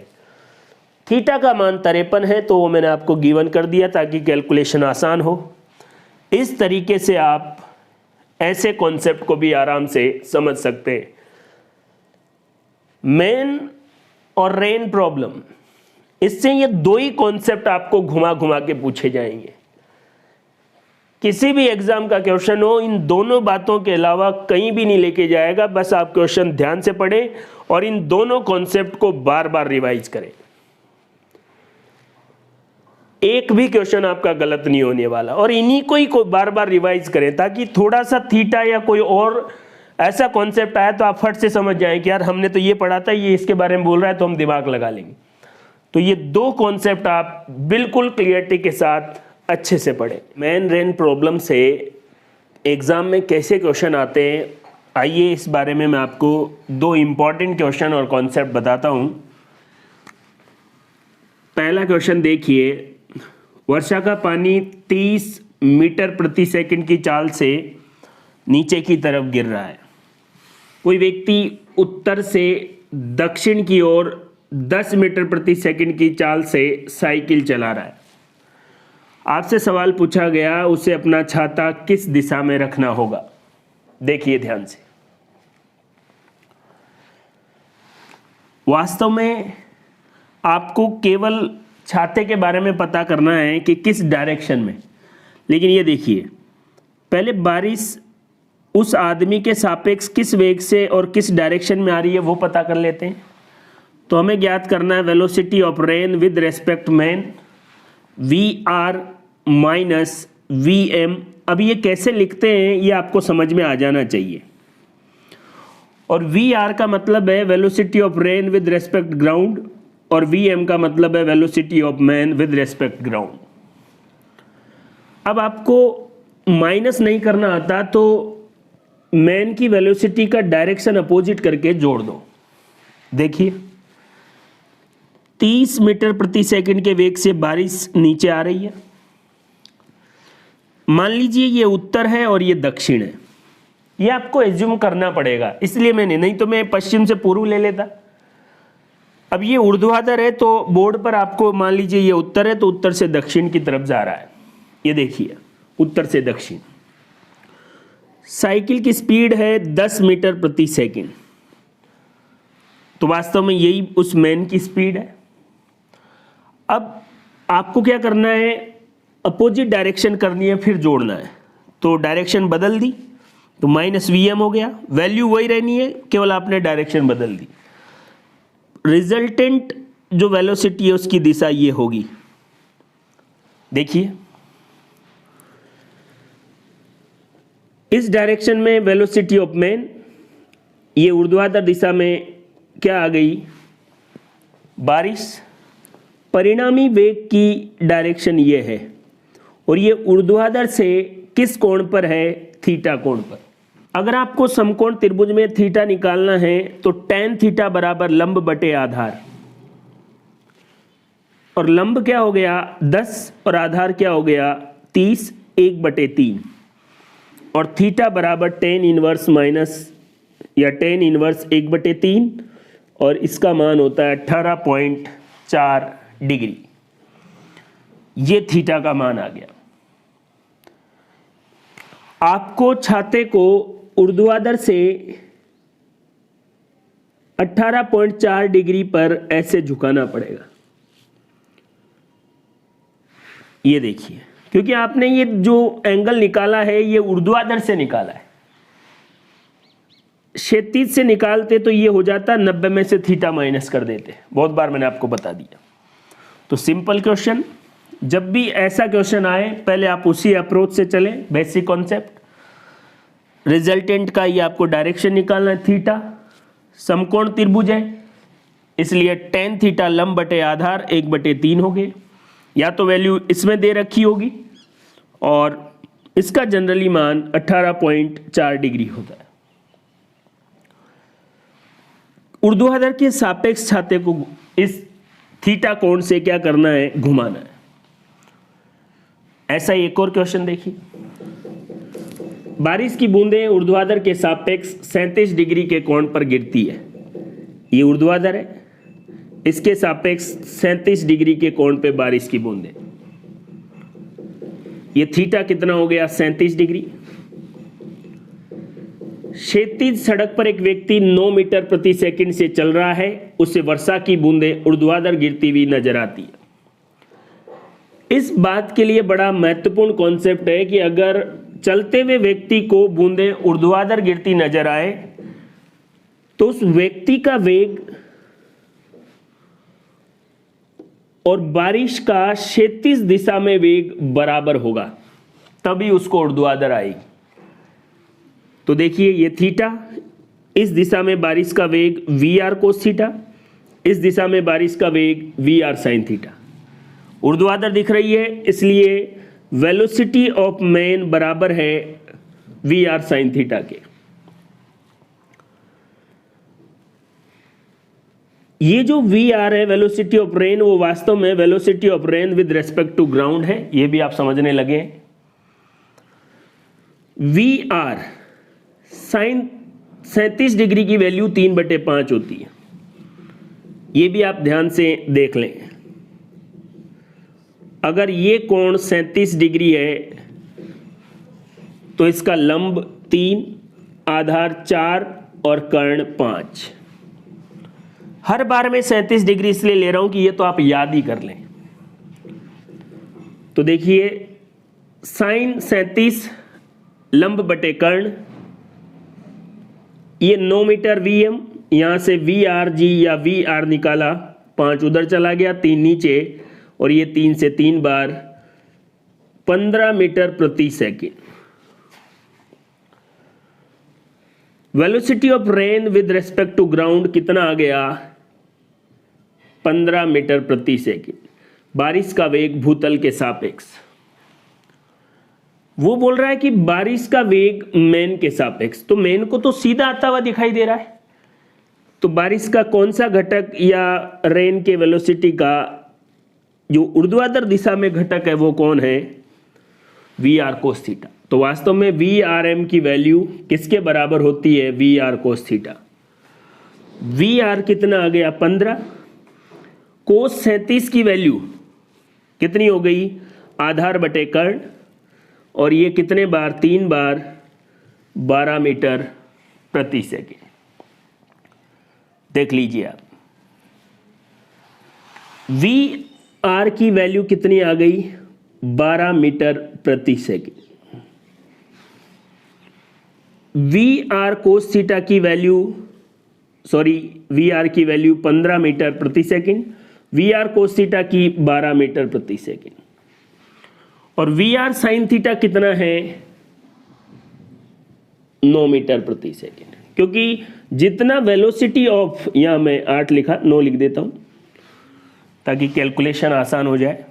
थीटा का मान 53 है, तो वो मैंने आपको गिवन कर दिया ताकि कैलकुलेशन आसान हो। इस तरीके से आप ऐसे कॉन्सेप्ट को भी आराम से समझ सकते हैं। मैन और रेन प्रॉब्लम, इससे ये दो ही कॉन्सेप्ट आपको घुमा घुमा के पूछे जाएंगे। किसी भी एग्जाम का क्वेश्चन हो, इन दोनों बातों के अलावा कहीं भी नहीं लेके जाएगा। बस आप क्वेश्चन ध्यान से पढ़ें और इन दोनों कॉन्सेप्ट को बार बार रिवाइज करें। एक भी क्वेश्चन आपका गलत नहीं होने वाला, और इन्हीं को ही बार बार रिवाइज करें ताकि थोड़ा सा थीटा या कोई और ऐसा कॉन्सेप्ट आया तो आप फट से समझ जाएं कि यार हमने तो ये पढ़ा था, ये इसके बारे में बोल रहा है तो हम दिमाग लगा लेंगे। तो ये दो कॉन्सेप्ट आप बिल्कुल क्लियरिटी के साथ अच्छे से पढ़ें। मैन रेन प्रॉब्लम से एग्जाम में कैसे क्वेश्चन आते हैं, आइए इस बारे में मैं आपको दो इंपॉर्टेंट क्वेश्चन और कॉन्सेप्ट बताता हूं। पहला क्वेश्चन देखिए, वर्षा का पानी 30 मीटर प्रति सेकंड की चाल से नीचे की तरफ गिर रहा है। कोई व्यक्ति उत्तर से दक्षिण की ओर 10 मीटर प्रति सेकंड की चाल से साइकिल चला रहा है। आपसे सवाल पूछा गया, उसे अपना छाता किस दिशा में रखना होगा। देखिए ध्यान से। वास्तव में आपको केवल छाते के बारे में पता करना है कि किस डायरेक्शन में, लेकिन ये देखिए, पहले बारिश उस आदमी के सापेक्ष किस वेग से और किस डायरेक्शन में आ रही है वो पता कर लेते हैं। तो हमें ज्ञात करना है velocity of rain with respect man. V R minus V M. अब ये कैसे लिखते हैं ये आपको समझ में आ जाना चाहिए। और वी आर का मतलब है velocity of rain with respect ground, और वी एम का मतलब है velocity of man with respect ground. अब आपको माइनस नहीं करना आता तो मैन की वेलोसिटी का डायरेक्शन अपोजिट करके जोड़ दो। देखिए 30 मीटर प्रति सेकंड के वेग से बारिश नीचे आ रही है। मान लीजिए ये उत्तर है और ये दक्षिण है, ये आपको एज्यूम करना पड़ेगा, इसलिए मैंने, नहीं तो मैं पश्चिम से पूर्व ले लेता। अब ये ऊर्ध्वाधर है तो बोर्ड पर आपको मान लीजिए ये उत्तर है तो उत्तर से दक्षिण की तरफ जा रहा है। ये देखिए उत्तर से दक्षिण। साइकिल की स्पीड है 10 मीटर प्रति सेकंड, तो वास्तव में यही उस मैन की स्पीड है। अब आपको क्या करना है, अपोजिट डायरेक्शन करनी है, फिर जोड़ना है। तो डायरेक्शन बदल दी तो माइनस वी एम हो गया, वैल्यू वही रहनी है, केवल आपने डायरेक्शन बदल दी। रिजल्टेंट जो वेलोसिटी है उसकी दिशा ये होगी। देखिए इस डायरेक्शन में वेलोसिटी ऑफ मैन, ये ऊर्ध्वाधर दिशा में क्या आ गई, बारिश। परिणामी वेग की डायरेक्शन ये है और ये ऊर्ध्वाधर से किस कोण पर है, थीटा कोण पर। अगर आपको समकोण त्रिभुज में थीटा निकालना है तो tan थीटा बराबर लंब बटे आधार, और लंब क्या हो गया 10 और आधार क्या हो गया 30, 1/3, और थीटा बराबर tan इनवर्स माइनस या tan इनवर्स 1/3, और इसका मान होता है 18.4 डिग्री। ये थीटा का मान आ गया। आपको छाते को ऊर्ध्वाधर से 18.4 डिग्री पर ऐसे झुकाना पड़ेगा। ये देखिए, क्योंकि आपने ये जो एंगल निकाला है ये ऊर्ध्वाधर से निकाला है, क्षैतिज से निकालते तो ये हो जाता 90 में से थीटा माइनस कर देते, बहुत बार मैंने आपको बता दिया। तो सिंपल क्वेश्चन, जब भी ऐसा क्वेश्चन आए पहले आप उसी अप्रोच से चलें, बेसिक कॉन्सेप्ट। रिजल्टेंट का ये आपको डायरेक्शन निकालना है, थीटा। समकोण त्रिभुज है इसलिए tan थीटा लंब बटे आधार 1/3 हो गए, या तो वैल्यू इसमें दे रखी होगी और इसका जनरली मान 18.4 डिग्री होता है। ऊर्ध्वाधर के सापेक्ष छाते को इस थीटा कोण से क्या करना है, घुमाना है। ऐसा एक और क्वेश्चन देखिए, बारिश की बूंदें ऊर्ध्वाधर के सापेक्ष 37 डिग्री के कोण पर गिरती है। ये ऊर्ध्वाधर है, इसके सापेक्ष 37 डिग्री के कोण पे बारिश की बूंदें, ये थीटा कितना हो गया 37 डिग्री। क्षैतिज सड़क पर एक व्यक्ति 9 मीटर प्रति सेकंड से चल रहा है, उससे वर्षा की बूंदें ऊर्ध्वाधर गिरती हुई नजर आती है। इस बात के लिए बड़ा महत्वपूर्ण कॉन्सेप्ट है कि अगर चलते हुए व्यक्ति को बूंदें ऊर्ध्वाधर गिरती नजर आए तो उस व्यक्ति का वेग और बारिश का क्षैतिज दिशा में वेग बराबर होगा, तभी उसको ऊर्ध्वाधर आएगी। तो देखिए ये थीटा, इस दिशा में बारिश का वेग वी आर कोस थीटा, इस दिशा में बारिश का वेग वी आर साइन थीटा। ऊर्ध्वाधर दिख रही है इसलिए वेलोसिटी ऑफ मैन बराबर है वी आर साइन थीटा के। ये जो वी आर है वेलोसिटी ऑफ रेन, वो वास्तव में velocity of rain with respect to ground है, ये भी आप समझने लगे। वी आर साइन 37 डिग्री की वैल्यू 3/5 होती है, ये भी आप ध्यान से देख लें। अगर ये कोण 37 डिग्री है तो इसका लंब 3, आधार 4 और कर्ण 5। हर बार मैं 37 डिग्री इसलिए ले रहा हूं कि ये तो आप याद ही कर लें। तो देखिए साइन 37 लंब बटे कर्ण, ये 9 मीटर वी एम, यहां से वी आर जी या वी आर निकाला, 5 उधर चला गया, 3 नीचे, और ये 3 से 3 बार 15 मीटर प्रति second. Velocity of rain with respect to ground कितना आ गया? 15 मीटर प्रति सेकंड। बारिश का वेग भूतल के सापेक्ष। वो बोल रहा है कि बारिश का वेग मेन के सापेक्ष, तो मेन को तो सीधा आता हुआ दिखाई दे रहा है, तो बारिश का कौन सा घटक या रेन के वेलोसिटी का जो ऊर्ध्वाधर दिशा में घटक है वो कौन है? V R cos theta. तो वास्तव में वी आर एम की वैल्यू किसके बराबर होती है? V R cos theta. V R कितना आ गया? 15। कोस 37 की वैल्यू कितनी हो गई? आधार बटे कर्ण, और ये कितने बार? 3 बार 12 मीटर प्रति सेकंड। देख लीजिए आप, वी आर की वैल्यू कितनी आ गई? 12 मीटर प्रति second. V R cos theta की वैल्यू, वी आर की वैल्यू 15 मीटर प्रति second, V R cos theta की 12 मीटर प्रति सेकंड, और वी आर साइन थीटा कितना है? 9 मीटर प्रति सेकंड। क्योंकि जितना वेलोसिटी ऑफ, यहां मैं 8 लिखा, 9 लिख देता हूं ताकि कैलकुलेशन आसान हो जाए।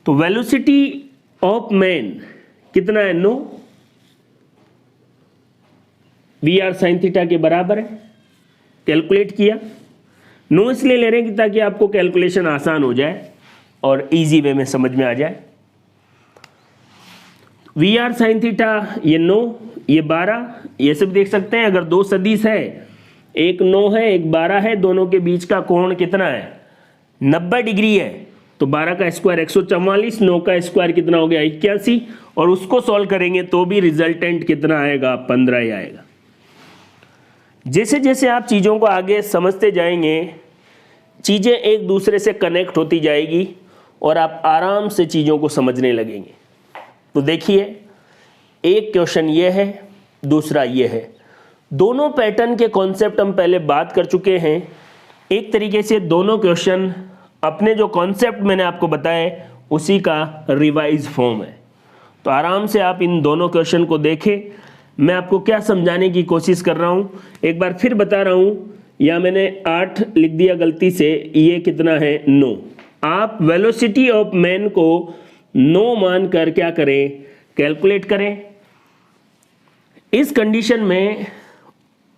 तो वेलोसिटी ऑफ मैन कितना है? 9। वी आर साइन थीटा के बराबर है। कैलकुलेट किया, 9 इसलिए ले रहे हैं कि ताकि आपको कैलकुलेशन आसान हो जाए और इजी वे में समझ में आ जाए। वी आर साइन थीटा ये 9, ये 12, ये सब देख सकते हैं। अगर दो सदिश है, एक 9 है एक 12 है, दोनों के बीच का कोण कितना है? 90 डिग्री है। तो 12 का स्क्वायर 144, 9 का स्क्वायर कितना हो गया? 81, और उसको सॉल्व करेंगे तो भी रिजल्टेंट कितना आएगा? 15 ही आएगा। जैसे जैसे आप चीज़ों को आगे समझते जाएंगे, चीज़ें एक दूसरे से कनेक्ट होती जाएगी और आप आराम से चीज़ों को समझने लगेंगे। तो देखिए, एक क्वेश्चन ये है, दूसरा ये है। दोनों पैटर्न के कॉन्सेप्ट हम पहले बात कर चुके हैं। एक तरीके से दोनों क्वेश्चन अपने जो कॉन्सेप्ट मैंने आपको बताए उसी का रिवाइज फॉर्म है। तो आराम से आप इन दोनों क्वेश्चन को देखें। मैं आपको क्या समझाने की कोशिश कर रहा हूँ, एक बार फिर बता रहा हूँ। या मैंने 8 लिख दिया गलती से, ये कितना है? 9। आप वेलोसिटी ऑफ मैन को 9 मान कर क्या करें? कैलकुलेट करें। इस कंडीशन में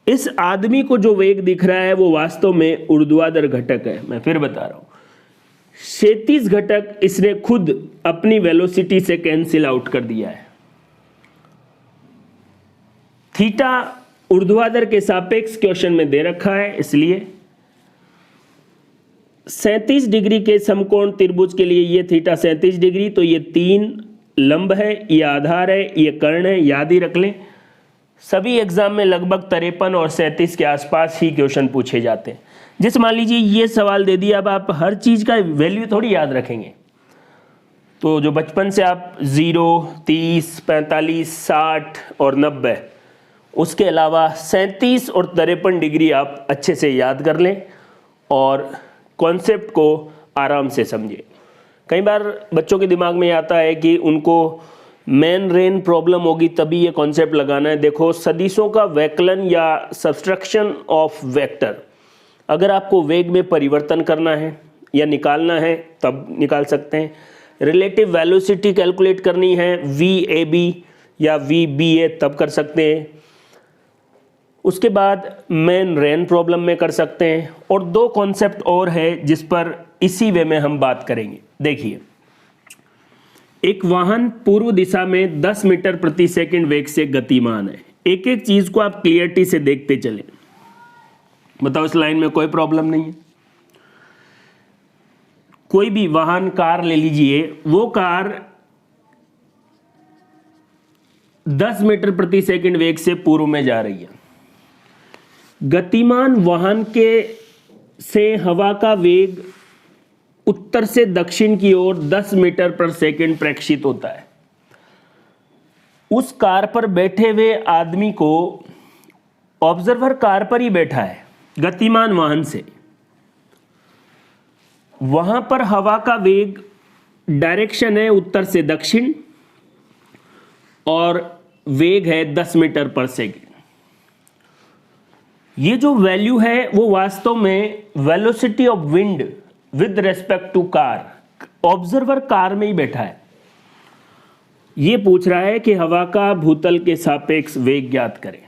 इस आदमी को जो वेग दिख रहा है वो वास्तव में ऊर्ध्वाधर घटक है। मैं फिर बता रहा हूं, क्षैतिज घटक इसने खुद अपनी वेलोसिटी से कैंसिल आउट कर दिया है। थीटा ऊर्ध्वाधर के सापेक्ष क्वेश्चन में दे रखा है, इसलिए 37 डिग्री के समकोण त्रिभुज के लिए ये थीटा 37 डिग्री, तो ये 3 लंब है, ये आधार है, ये कर्ण है। याद ही रख लें, सभी एग्जाम में लगभग 53 और 37 के आसपास ही क्वेश्चन पूछे जाते हैं। जैसे मान लीजिए ये सवाल दे दिया, अब आप हर चीज़ का वैल्यू थोड़ी याद रखेंगे। तो जो बचपन से आप 0, 30, 45, 60 और 90, उसके अलावा 37 और 53 डिग्री आप अच्छे से याद कर लें और कॉन्सेप्ट को आराम से समझें। कई बार बच्चों के दिमाग में आता है कि उनको मेन रेन प्रॉब्लम होगी तभी ये कॉन्सेप्ट लगाना है। देखो, सदिशों का वैकलन या सब्सट्रैक्शन ऑफ वेक्टर, अगर आपको वेग में परिवर्तन करना है या निकालना है तब निकाल सकते हैं। रिलेटिव वेलोसिटी कैलकुलेट करनी है, VAB या VBA, तब कर सकते हैं। उसके बाद मेन रेन प्रॉब्लम में कर सकते हैं। और 2 कॉन्सेप्ट और है जिस पर इसी वे में हम बात करेंगे। देखिए, एक वाहन पूर्व दिशा में 10 मीटर प्रति सेकंड वेग से गतिमान है। एक एक चीज को आप क्लियरिटी से देखते चलें। बताओ, इस लाइन में कोई प्रॉब्लम नहीं है? कोई भी वाहन, कार ले लीजिए, वो कार 10 मीटर प्रति सेकंड वेग से पूर्व में जा रही है। गतिमान वाहन के से हवा का वेग उत्तर से दक्षिण की ओर 10 मीटर पर सेकंड प्रेक्षित होता है। उस कार पर बैठे हुए आदमी को, ऑब्जर्वर कार पर ही बैठा है गतिमान वाहन से, वहां पर हवा का वेग डायरेक्शन है उत्तर से दक्षिण और वेग है 10 मीटर पर सेकेंड। ये जो वैल्यू है वो वास्तव में velocity of wind with respect to car, observer car में ही बैठा है, ये पूछ रहा है कि हवा का भूतल के सापेक्ष वेग ज्ञात करें।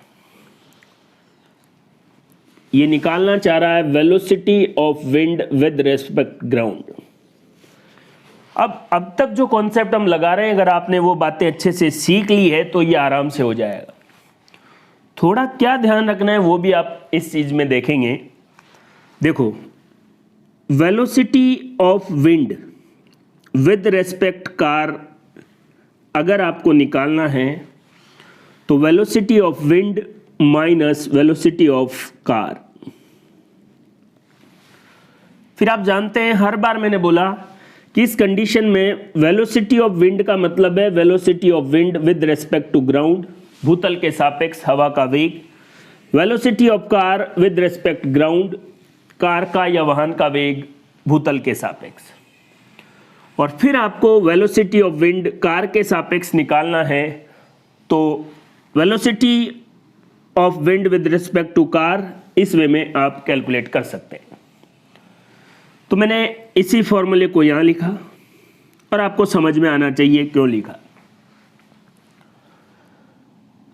ये निकालना चाह रहा है velocity of wind with respect ground. अब तक जो कॉन्सेप्ट हम लगा रहे हैं, अगर आपने वो बातें अच्छे से सीख ली है तो ये आराम से हो जाएगा। थोड़ा क्या ध्यान रखना है वो भी आप इस चीज में देखेंगे। देखो, velocity of wind with respect car अगर आपको निकालना है तो velocity of wind minus velocity of car. फिर आप जानते हैं, हर बार मैंने बोला कि इस कंडीशन में वेलोसिटी ऑफ विंड का मतलब है velocity of wind with respect to ground, भूतल के सापेक्ष हवा का वेग। Velocity of car with respect ground, car का या वाहन का वेग भूतल के सापेक्ष। और फिर आपको वेलोसिटी ऑफ विंड कार के सापेक्ष निकालना है तो velocity of wind with respect to car इस वे में आप कैलकुलेट कर सकते हैं। तो मैंने इसी फॉर्मूले को यहां लिखा और आपको समझ में आना चाहिए क्यों लिखा।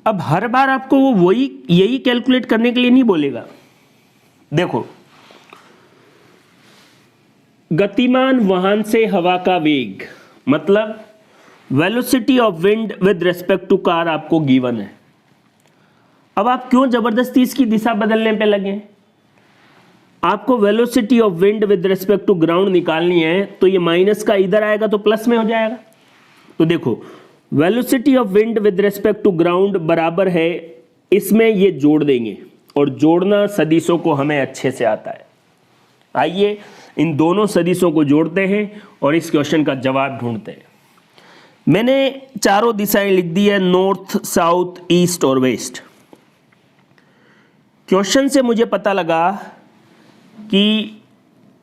अब हर बार आपको वो यही कैलकुलेट करने के लिए नहीं बोलेगा। देखो, गतिमान वाहन से हवा का वेग मतलब velocity of wind with respect to car आपको गिवन है। अब आप क्यों जबरदस्ती इसकी दिशा बदलने पे लगे? आपको velocity of wind with respect to ground निकालनी है तो ये माइनस का इधर आएगा तो प्लस में हो जाएगा। तो देखो, velocity of wind with respect to ground बराबर है, इसमें ये जोड़ देंगे और जोड़ना सदिशों को हमें अच्छे से आता है। आइए इन दोनों सदिशों को जोड़ते हैं और इस क्वेश्चन का जवाब ढूंढते हैं। मैंने चारों दिशाएं लिख दी है, नॉर्थ, साउथ, ईस्ट और वेस्ट। क्वेश्चन से मुझे पता लगा कि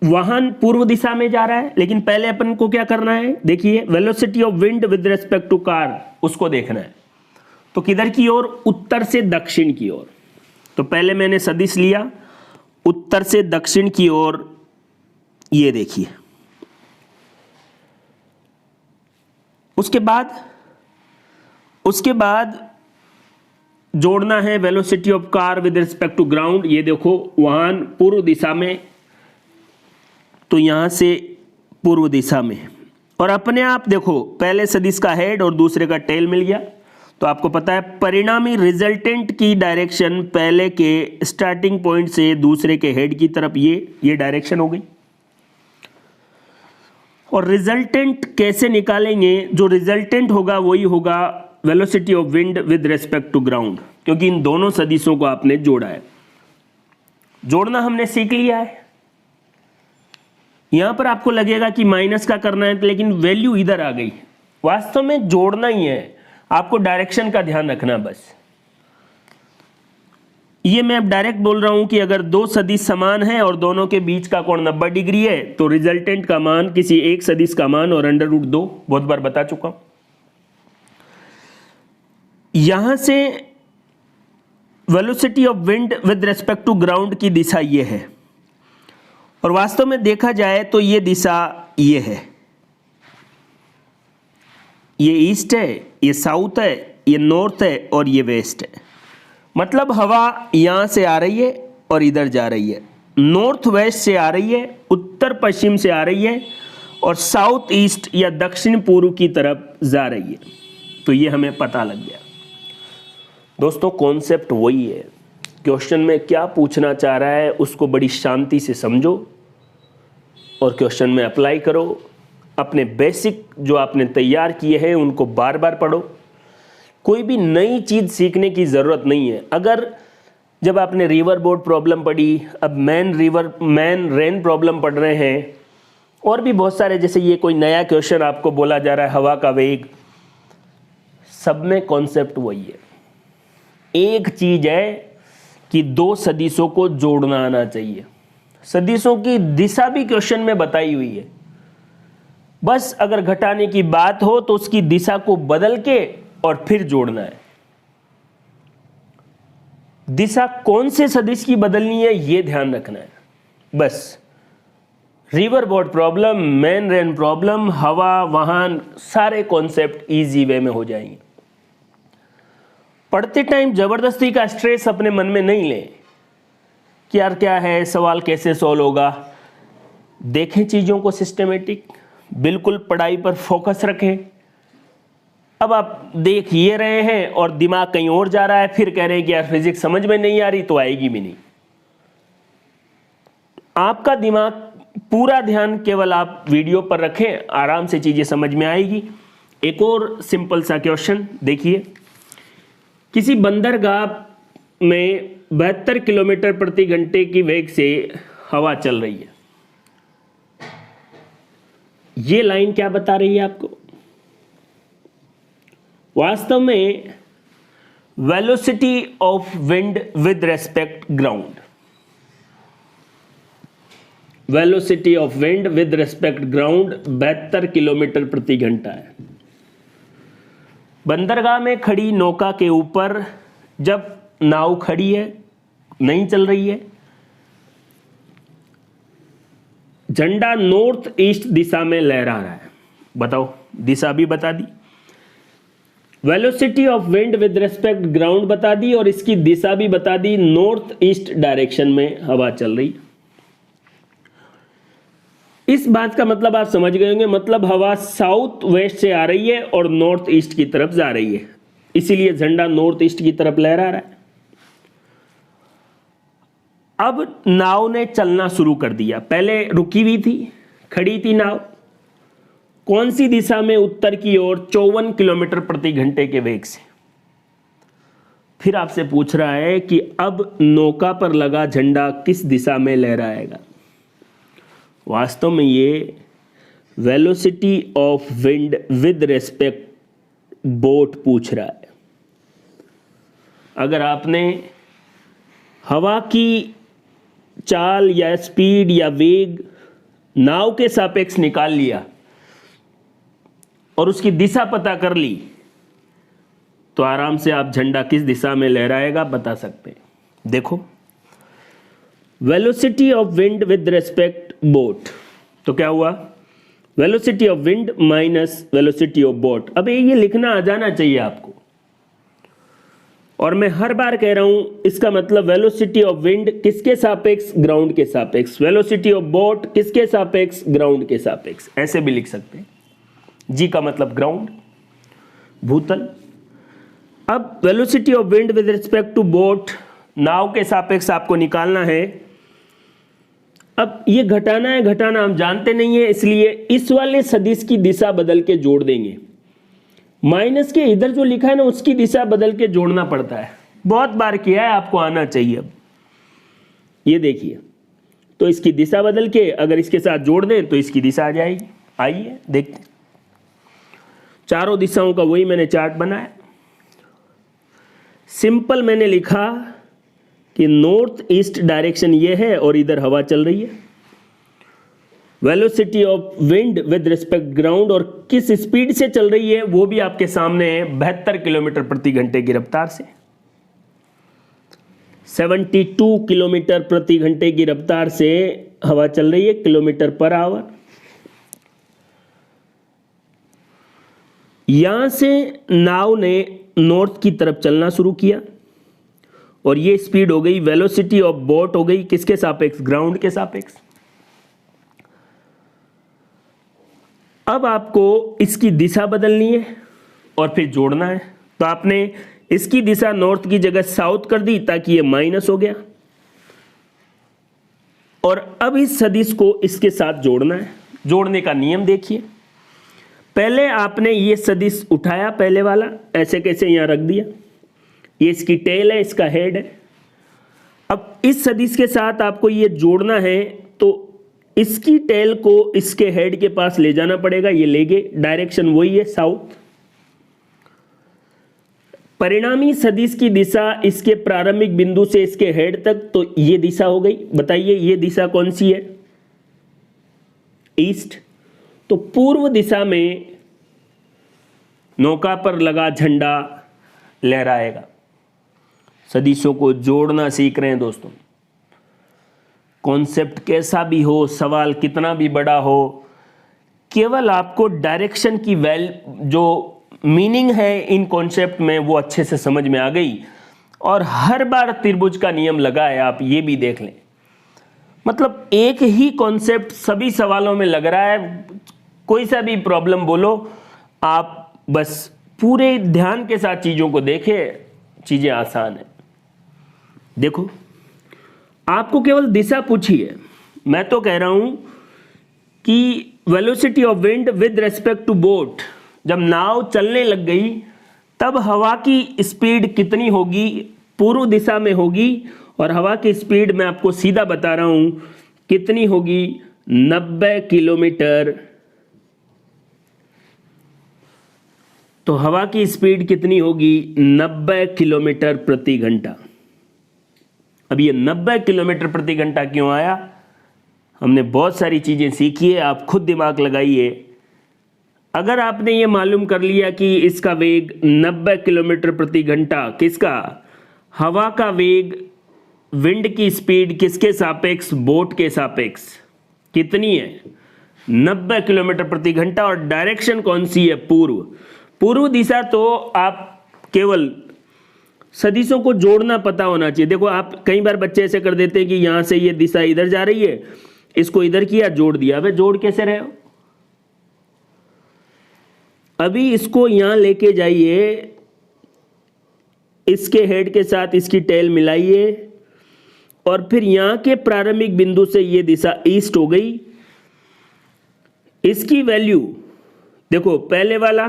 वाहन पूर्व दिशा में जा रहा है, लेकिन पहले अपन को क्या करना है, देखिए velocity of wind with respect to car उसको देखना है। तो किधर की ओर? उत्तर से दक्षिण की ओर। तो पहले मैंने सदिश लिया उत्तर से दक्षिण की ओर, ये देखिए। उसके बाद जोड़ना है velocity of car with respect to ground. ये देखो, वाहन पूर्व दिशा में, तो यहां से पूर्व दिशा में, और अपने आप देखो पहले सदिश का हेड और दूसरे का टेल मिल गया। तो आपको पता है परिणामी रिजल्टेंट की डायरेक्शन पहले के स्टार्टिंग पॉइंट से दूसरे के हेड की तरफ, ये डायरेक्शन हो गई। और रिजल्टेंट कैसे निकालेंगे? जो रिजल्टेंट होगा वही होगा velocity of wind with respect to ground, क्योंकि इन दोनों सदिशों को आपने जोड़ा है। जोड़ना हमने सीख लिया है। यहां पर आपको लगेगा कि माइनस का करना है, लेकिन वैल्यू इधर आ गई। वास्तव में जोड़ना ही है, आपको डायरेक्शन का ध्यान रखना बस। ये मैं अब डायरेक्ट बोल रहा हूं कि अगर दो सदिश समान है और दोनों के बीच का कोण 90 डिग्री है तो रिजल्टेंट का मान किसी एक सदिश का मान और √2, बहुत बार बता चुका हूं। यहां से velocity of wind with respect to ground की दिशा ये है, और वास्तव में देखा जाए तो ये दिशा ये है। ये ईस्ट है, ये साउथ है, ये नॉर्थ है और ये वेस्ट है। मतलब हवा यहां से आ रही है और इधर जा रही है, नॉर्थ वेस्ट से आ रही है, उत्तर पश्चिम से आ रही है और साउथ ईस्ट या दक्षिण पूर्व की तरफ जा रही है। तो ये हमें पता लग गया। दोस्तों, कॉन्सेप्ट वही है। क्वेश्चन में क्या पूछना चाह रहा है उसको बड़ी शांति से समझो और क्वेश्चन में अप्लाई करो। अपने बेसिक जो आपने तैयार किए हैं उनको बार बार पढ़ो। कोई भी नई चीज़ सीखने की ज़रूरत नहीं है। अगर जब आपने रिवर बोर्ड प्रॉब्लम पढ़ी, अब मैन रेन प्रॉब्लम पढ़ रहे हैं, और भी बहुत सारे, जैसे ये कोई नया क्वेश्चन आपको बोला जा रहा है हवा का वेग, सब में कॉन्सेप्ट वही है। एक चीज़ है कि दो सदिशों को जोड़ना आना चाहिए। सदिशों की दिशा भी क्वेश्चन में बताई हुई है। बस अगर घटाने की बात हो तो उसकी दिशा को बदल के और फिर जोड़ना है। दिशा कौन से सदिश की बदलनी है यह ध्यान रखना है। बस river boat problem, main rain problem, हवा, वाहन, सारे कॉन्सेप्ट इजी वे में हो जाएंगे। पढ़ते टाइम जबरदस्ती का स्ट्रेस अपने मन में नहीं लें कि यार क्या है, सवाल कैसे सॉल्व होगा। देखें चीजों को सिस्टमेटिक, बिल्कुल पढ़ाई पर फोकस रखें। अब आप देख ये रहे हैं और दिमाग कहीं और जा रहा है, फिर कह रहे हैं कि यार फिजिक्स समझ में नहीं आ रही, तो आएगी भी नहीं। आपका दिमाग पूरा ध्यान केवल आप वीडियो पर रखें, आराम से चीजें समझ में आएगी। एक और सिंपल सा क्वेश्चन देखिए। किसी बंदरगाह में 72 किलोमीटर प्रति घंटे की वेग से हवा चल रही है। ये लाइन क्या बता रही है आपको? वास्तव में velocity of wind with respect ground, velocity of wind with respect ground 72 kilometre प्रति घंटा है। बंदरगाह में खड़ी नौका के ऊपर जब नाव खड़ी है, नहीं चल रही है, झंडा नॉर्थ ईस्ट दिशा में लहरा रहा है। बताओ, दिशा भी बता दी, velocity of wind with respect ground बता दी, और इसकी दिशा भी बता दी, नॉर्थ ईस्ट डायरेक्शन में हवा चल रही। इस बात का मतलब आप समझ गए होंगे, मतलब हवा साउथ वेस्ट से आ रही है और नॉर्थ ईस्ट की तरफ जा रही है, इसीलिए झंडा नॉर्थ ईस्ट की तरफ लहरा रहा है। अब नाव ने चलना शुरू कर दिया। पहले रुकी हुई थी, खड़ी थी नाव, कौन सी दिशा में? उत्तर की ओर 54 किलोमीटर प्रति घंटे के वेग से। फिर आपसे पूछ रहा है कि अब नौका पर लगा झंडा किस दिशा में लहराएगा। वास्तव में ये velocity of wind with respect boat पूछ रहा है। अगर आपने हवा की चाल या स्पीड या वेग नाव के सापेक्ष निकाल लिया और उसकी दिशा पता कर ली, तो आराम से आप झंडा किस दिशा में लहराएगा बता सकते हैं। देखो, velocity of wind with respect boat, तो क्या हुआ? Velocity of wind minus velocity of boat. अब ये लिखना आ जाना चाहिए आपको, और मैं हर बार कह रहा हूं, इसका मतलब वेलोसिटी ऑफ विंड किसके सापेक्ष? ग्राउंड के सापेक्ष। वेलोसिटी ऑफ बोट किसके सापेक्ष? ग्राउंड के सापेक्ष। ऐसे भी लिख सकते हैं। जी का मतलब ग्राउंड, भूतल। अब velocity of wind with respect to boat, नाव के सापेक्ष आपको निकालना है। अब ये घटाना है, घटाना हम जानते नहीं है, इसलिए इस वाले सदिश की दिशा बदल के जोड़ देंगे। माइनस के इधर जो लिखा है ना, उसकी दिशा बदल के जोड़ना पड़ता है। बहुत बार किया है, आपको आना चाहिए। अब ये देखिए, तो इसकी दिशा बदल के अगर इसके साथ जोड़ दें तो इसकी दिशा आ जाएगी। आइए देखते हैं। चारों दिशाओं का वही मैंने चार्ट बनाया। सिंपल मैंने लिखा कि नॉर्थ ईस्ट डायरेक्शन ये है और इधर हवा चल रही है। Velocity of wind with respect ground, और किस स्पीड से चल रही है वो भी आपके सामने है, 72 किलोमीटर प्रति घंटे की रफ्तार से। 72 किलोमीटर प्रति घंटे की रफ्तार से हवा चल रही है, किलोमीटर पर आवर। यहां से नाव ने नॉर्थ की तरफ चलना शुरू किया और ये स्पीड हो गई, वेलोसिटी ऑफ बोट हो गई किसके सापेक्ष? ग्राउंड के सापेक्ष। अब आपको इसकी दिशा बदलनी है और फिर जोड़ना है। तो आपने इसकी दिशा नॉर्थ की जगह साउथ कर दी ताकि ये माइनस हो गया, और अब इस सदिश को इसके साथ जोड़ना है। जोड़ने का नियम देखिए, पहले आपने ये सदिश उठाया, पहले वाला ऐसे कैसे यहां रख दिया, ये इसकी टेल है, इसका हेड है। अब इस सदिश के साथ आपको ये जोड़ना है, तो इसकी टेल को इसके हेड के पास ले जाना पड़ेगा। ये ले गए, डायरेक्शन वही है साउथ। परिणामी सदिश की दिशा इसके प्रारंभिक बिंदु से इसके हेड तक, तो ये दिशा हो गई। बताइए ये दिशा कौन सी है? ईस्ट। तो पूर्व दिशा में नौका पर लगा झंडा लहराएगा। सदिशों को जोड़ना सीख रहे हैं दोस्तों। कॉन्सेप्ट कैसा भी हो, सवाल कितना भी बड़ा हो, केवल आपको डायरेक्शन की जो मीनिंग है इन कॉन्सेप्ट में वो अच्छे से समझ में आ गई, और हर बार त्रिभुज का नियम लगा है, आप ये भी देख लें। मतलब एक ही कॉन्सेप्ट सभी सवालों में लग रहा है। कोई सा भी प्रॉब्लम बोलो, आप बस पूरे ध्यान के साथ चीज़ों को देखें, चीज़ें आसान है। देखो, आपको केवल दिशा पूछी है। मैं तो कह रहा हूं कि velocity of wind with respect to boat, जब नाव चलने लग गई तब हवा की स्पीड कितनी होगी? पूर्व दिशा में होगी, और हवा की स्पीड मैं आपको सीधा बता रहा हूं कितनी होगी, 90 किलोमीटर। तो हवा की स्पीड कितनी होगी? 90 किलोमीटर प्रति घंटा। अब ये 90 किलोमीटर प्रति घंटा क्यों आया? हमने बहुत सारी चीज़ें सीखी है, आप खुद दिमाग लगाइए। अगर आपने ये मालूम कर लिया कि इसका वेग 90 किलोमीटर प्रति घंटा, किसका? हवा का वेग, विंड की स्पीड किसके सापेक्ष? बोट के सापेक्ष कितनी है? 90 किलोमीटर प्रति घंटा। और डायरेक्शन कौन सी है? पूर्व। पूर्व दिशा तो आप केवल सदिशों को जोड़ना पता होना चाहिए। देखो, आप कई बार बच्चे ऐसे कर देते हैं कि यहां से ये दिशा इधर जा रही है, इसको इधर किया, जोड़ दिया। वे जोड़ कैसे रहे हो? अभी इसको यहां लेके जाइए, इसके हेड के साथ इसकी टेल मिलाइए, और फिर यहां के प्रारंभिक बिंदु से ये दिशा ईस्ट हो गई। इसकी वैल्यू देखो, पहले वाला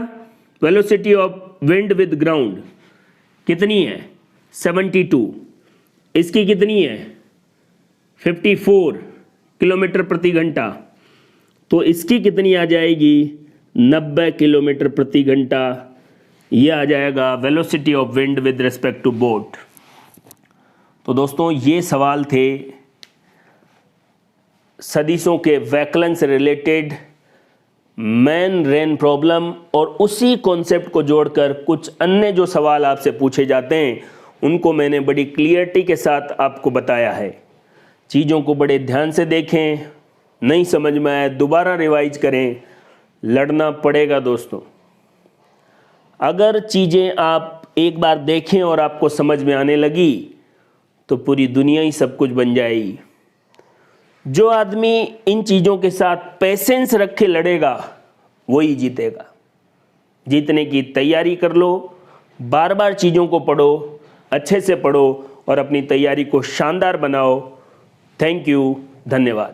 velocity of wind with ground कितनी है? 72। इसकी कितनी है? 54 किलोमीटर प्रति घंटा। तो इसकी कितनी आ जाएगी? 90 किलोमीटर प्रति घंटा। यह आ जाएगा velocity of wind with respect to boat. तो दोस्तों, ये सवाल थे सदिशों के वैकलन से रिलेटेड, मैन रेन प्रॉब्लम, और उसी कॉन्सेप्ट को जोड़कर कुछ अन्य जो सवाल आपसे पूछे जाते हैं उनको मैंने बड़ी क्लियरिटी के साथ आपको बताया है। चीज़ों को बड़े ध्यान से देखें, नहीं समझ में आए दोबारा रिवाइज करें, लड़ना पड़ेगा दोस्तों। अगर चीज़ें आप एक बार देखें और आपको समझ में आने लगी तो पूरी दुनिया ही सब कुछ बन जाएगी। जो आदमी इन चीज़ों के साथ पेशेंस रख के लड़ेगा वही जीतेगा। जीतने की तैयारी कर लो, बार बार चीज़ों को पढ़ो, अच्छे से पढ़ो और अपनी तैयारी को शानदार बनाओ। थैंक यू, धन्यवाद।